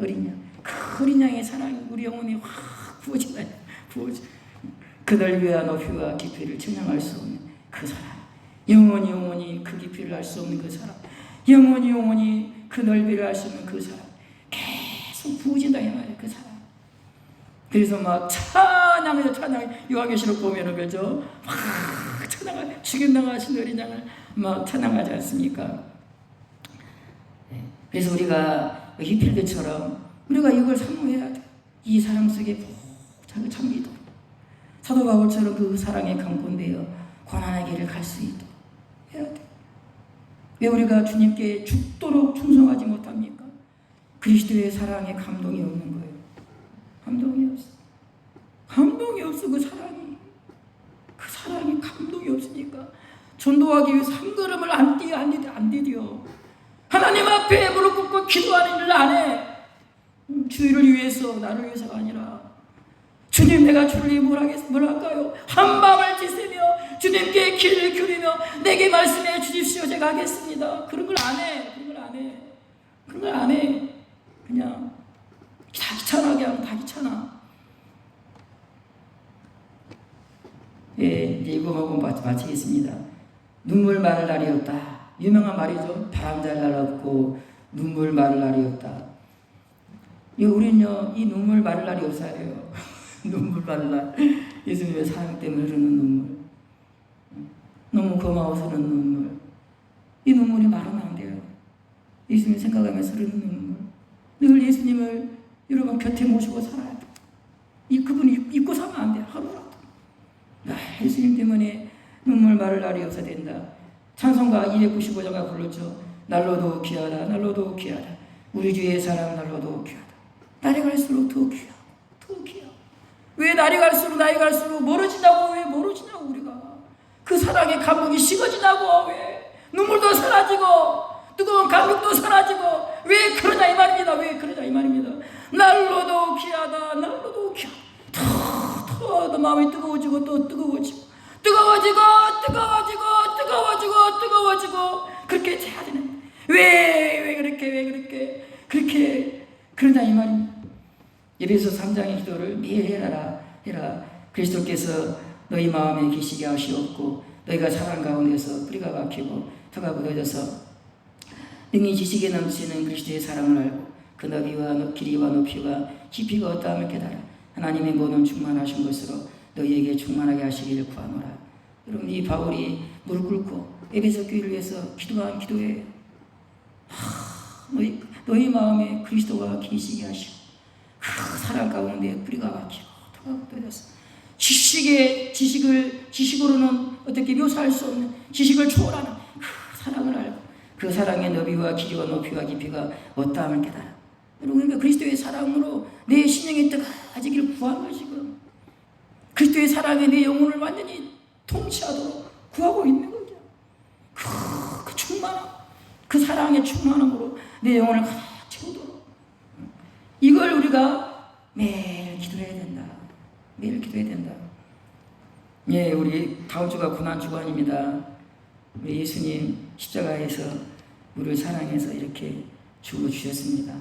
어린 양. 그 어린 양의 사랑이 우리 영혼에 확 부어진다. 부어진. 그 넓이와 높이와 깊이를 측량할 수 없는 그 사람. 영원히 그 깊이를 알 수 없는 그 사람. 영원히 그 넓이를 알 수 없는 그 사람. 계속 부어진다 이 말이에요. 그 사람. 그래서 막 찬양해서 요한계시록 보면은 그죠? 막 찬양을 죽임당하신 어린 양을 막 찬양하지 않습니까? 그래서 우리가 히필드처럼 우리가 이걸 사모해야 돼. 이 사랑 속에 자기 참기도 사도 바울처럼 그 사랑에 강권되어 고난의 길을 갈 수 있도록 해야 돼. 왜 우리가 주님께 죽도록 충성하지 못합니까? 그리스도의 사랑에 감동이 없는 거예요. 감동이 없어. 감동이 없어. 그 사랑이 감동이 없으니까 전도하기 위해서 한 걸음을 안 디뎌. 하나님 앞에 무릎 꿇고 기도하는 일을 안 해. 주의를 위해서, 나를 위해서가 아니라 주님, 내가 주를 위해 뭘 할까요? 한 밤을 지새며 주님께 길을 기울이며 내게 말씀해 주십시오. 제가 하겠습니다. 그런 걸 안 해. 그런 걸 안 해. 그냥 다 귀찮아하게 하면 다 귀찮아. 예, 이제 이거 하고 마치겠습니다. 눈물 마를 날이 없다. 유명한 말이죠. 바람 잘 날 없고 눈물 마를 날이 없다. 우리는요, 이 눈물 마를 날이 없어야 돼요. 눈물 마를 날. 예수님의 사랑 때문에 흐르는 눈물. 너무 고마워서 흐르는 눈물. 이 눈물이 마르면 안 돼요. 예수님 생각하면서 흐르는 눈물. 늘 예수님을 여러분 곁에 모시고 살아야 돼. 그분 잊고 살면 안 돼. 하루라도. 예수님 때문에 눈물 마를 날이 없어야 된다. 찬송가 295장가 불렀죠. 날로도 귀하다. 날로도 귀하다. 우리 주의 사랑 날로도 귀하다. 날이 갈수록 더 귀하고 더 귀하고. 왜 날이 갈수록 나이 갈수록 멀어지냐고. 왜 멀어지냐고. 우리가 그 사랑의 감동이 식어지냐고. 왜 눈물도 사라지고 뜨거운 감격도 사라지고. 왜 그러냐 이 말입니다. 왜 그러냐 이 말입니다. 날로도 귀하다. 날로도 귀하다. 더 마음이 뜨거워지고 또 뜨거워지고 그렇게 해야 되는. 왜 그렇게 그러냐 이 말입니다. 에베소 3장의 기도를 매일 해라. 그리스도께서 너희 마음에 계시게 하시옵고 너희가 사랑 가운데서 뿌리가 박히고 터가 굳어져서 능히 지식에 넘치는 그리스도의 사랑을 알고 그 너비와 길이와 높이와 깊이가 어떠함을 깨달아 하나님의 모든 충만하신 것으로 너희에게 충만하게 하시기를 구하노라. 여러분, 이 바울이 무릎 꿇고 에베소 교회를 위해서 기도한 기도예요. 너희 마음에 그리스도가 계시게 하시고 그 사랑 가운데 뿌리가 박히고 터가 굳어져서 지식으로는 어떻게 묘사할 수 없는 지식을 초월하는 그 사랑을 알고 그 사랑의 너비와 길이와 높이와 깊이가 어떠함을 깨달아. 여러분, 그러니까 그리스도의 사랑으로 내 심령이 뜨거워지기를 구하는 거지. 지금 그리스도의 사랑에 내 영혼을 완전히 통치하도록 구하고 있는 거죠. 그 충만함, 그 사랑의 충만함으로 내 영혼을 가득 채우도록. 이걸 우리가 매일 기도해야 된다. 매일 기도해야 된다. 예, 우리 다음 주가 고난 주간입니다. 우리 예수님 십자가에서 우리를 사랑해서 이렇게 죽어 주셨습니다.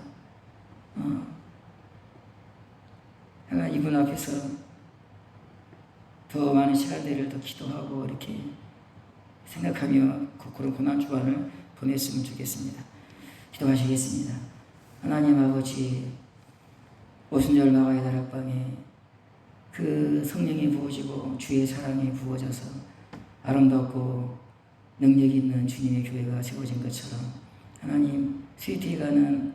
내가 이분 앞에서 더 많은 시간들을 더 기도하고 이렇게 생각하며 그런 고난 주간을 보냈으면 좋겠습니다. 기도하시겠습니다. 하나님 아버지, 오순절 마가의 다락방에 그 성령이 부어지고 주의 사랑이 부어져서 아름답고 능력 있는 주님의 교회가 세워진 것처럼 하나님 스위트에 가는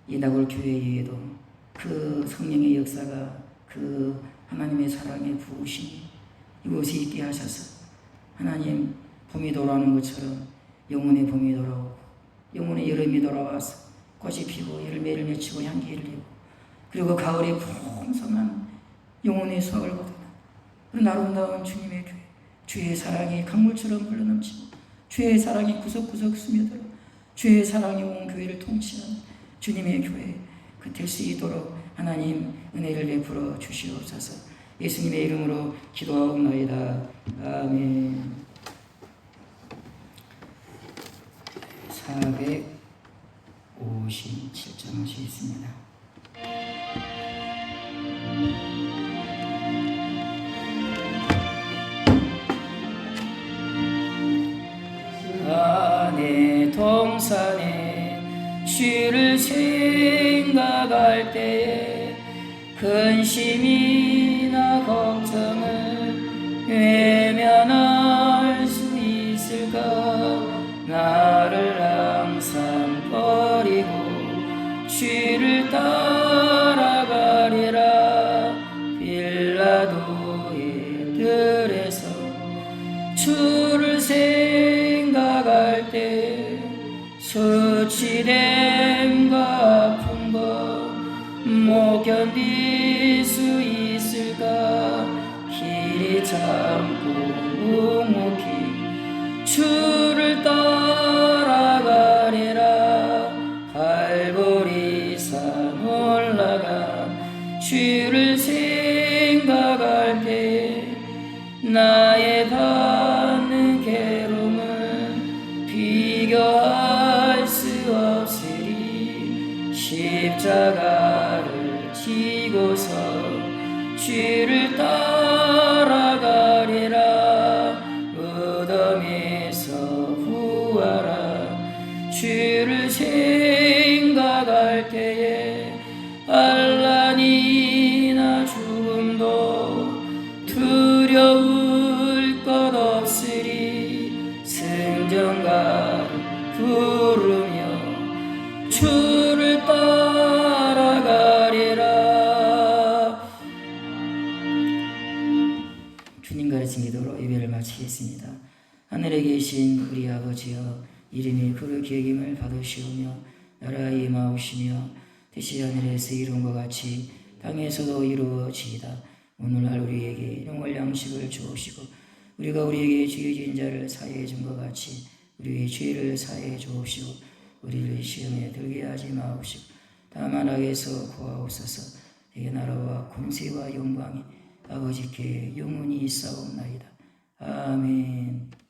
이 나골 교회에도 그 성령의 역사가 그 하나님의 사랑의 부으심이 이곳에 있게 하셔서 하나님 봄이 돌아오는 것처럼 영혼의 봄이 돌아오고 영혼의 여름이 돌아와서 꽃이 피고 열매를 맺히고 향기를 내고 그리고 가을에 풍성한 영혼의 수확을 거두는 그런 아름다운 주님의 교회, 주의 사랑이 강물처럼 흘러넘치고 주의 사랑이 구석구석 스며들어 주의 사랑이 온 교회를 통치하는 주님의 교회 그 될 수 있도록 하나님 은혜를 베풀어 주시옵소서. 예수님의 이름으로 기도하옵나이다. 아멘. 457장 하시겠습니다. 주를 생각할 때에 근심이나 걱정을 외면할 수 있을까? 나를 항상 버리고 주를 따라가리라. 빌라도의 들에서 주를 생각할 때 수치됨과 아픈 것 못 견딜 수 있을까? 길이 참고 묵묵히 주를 따라가리라. 갈보리산 올라가 주를 생각할 때 나의 받는 괴로움을 비교할 수 없으리. 십자가를 지고서 주를 따라가리라. 무덤에서 부활한 주를 생각할 때에 환난이나 죽음도 두려울 것 없으리. 승전가를 부르며 주를 따라가리라. 주님 가르친 기도로 예배를 마치겠습니다. 하늘에 계신 우리 아버지여, 이름이 거룩히 여김을 받으시오며 나라가 임하오시며 뜻이 하늘에서 이룬 것 같이 땅에서도 이루어지이다. 오늘날 우리에게 일용할 양식을 주옵시고 우리가 우리에게 죄진 자를 사해해 준 것 같이 우리의 죄를 사해해 주옵시고 우리를 시험에 들게 하지 마옵시고 다만 악에서 구하옵소서. 내게 나라와 권세와 영광이 아버지께 영원히 있사옵나이다. 아멘.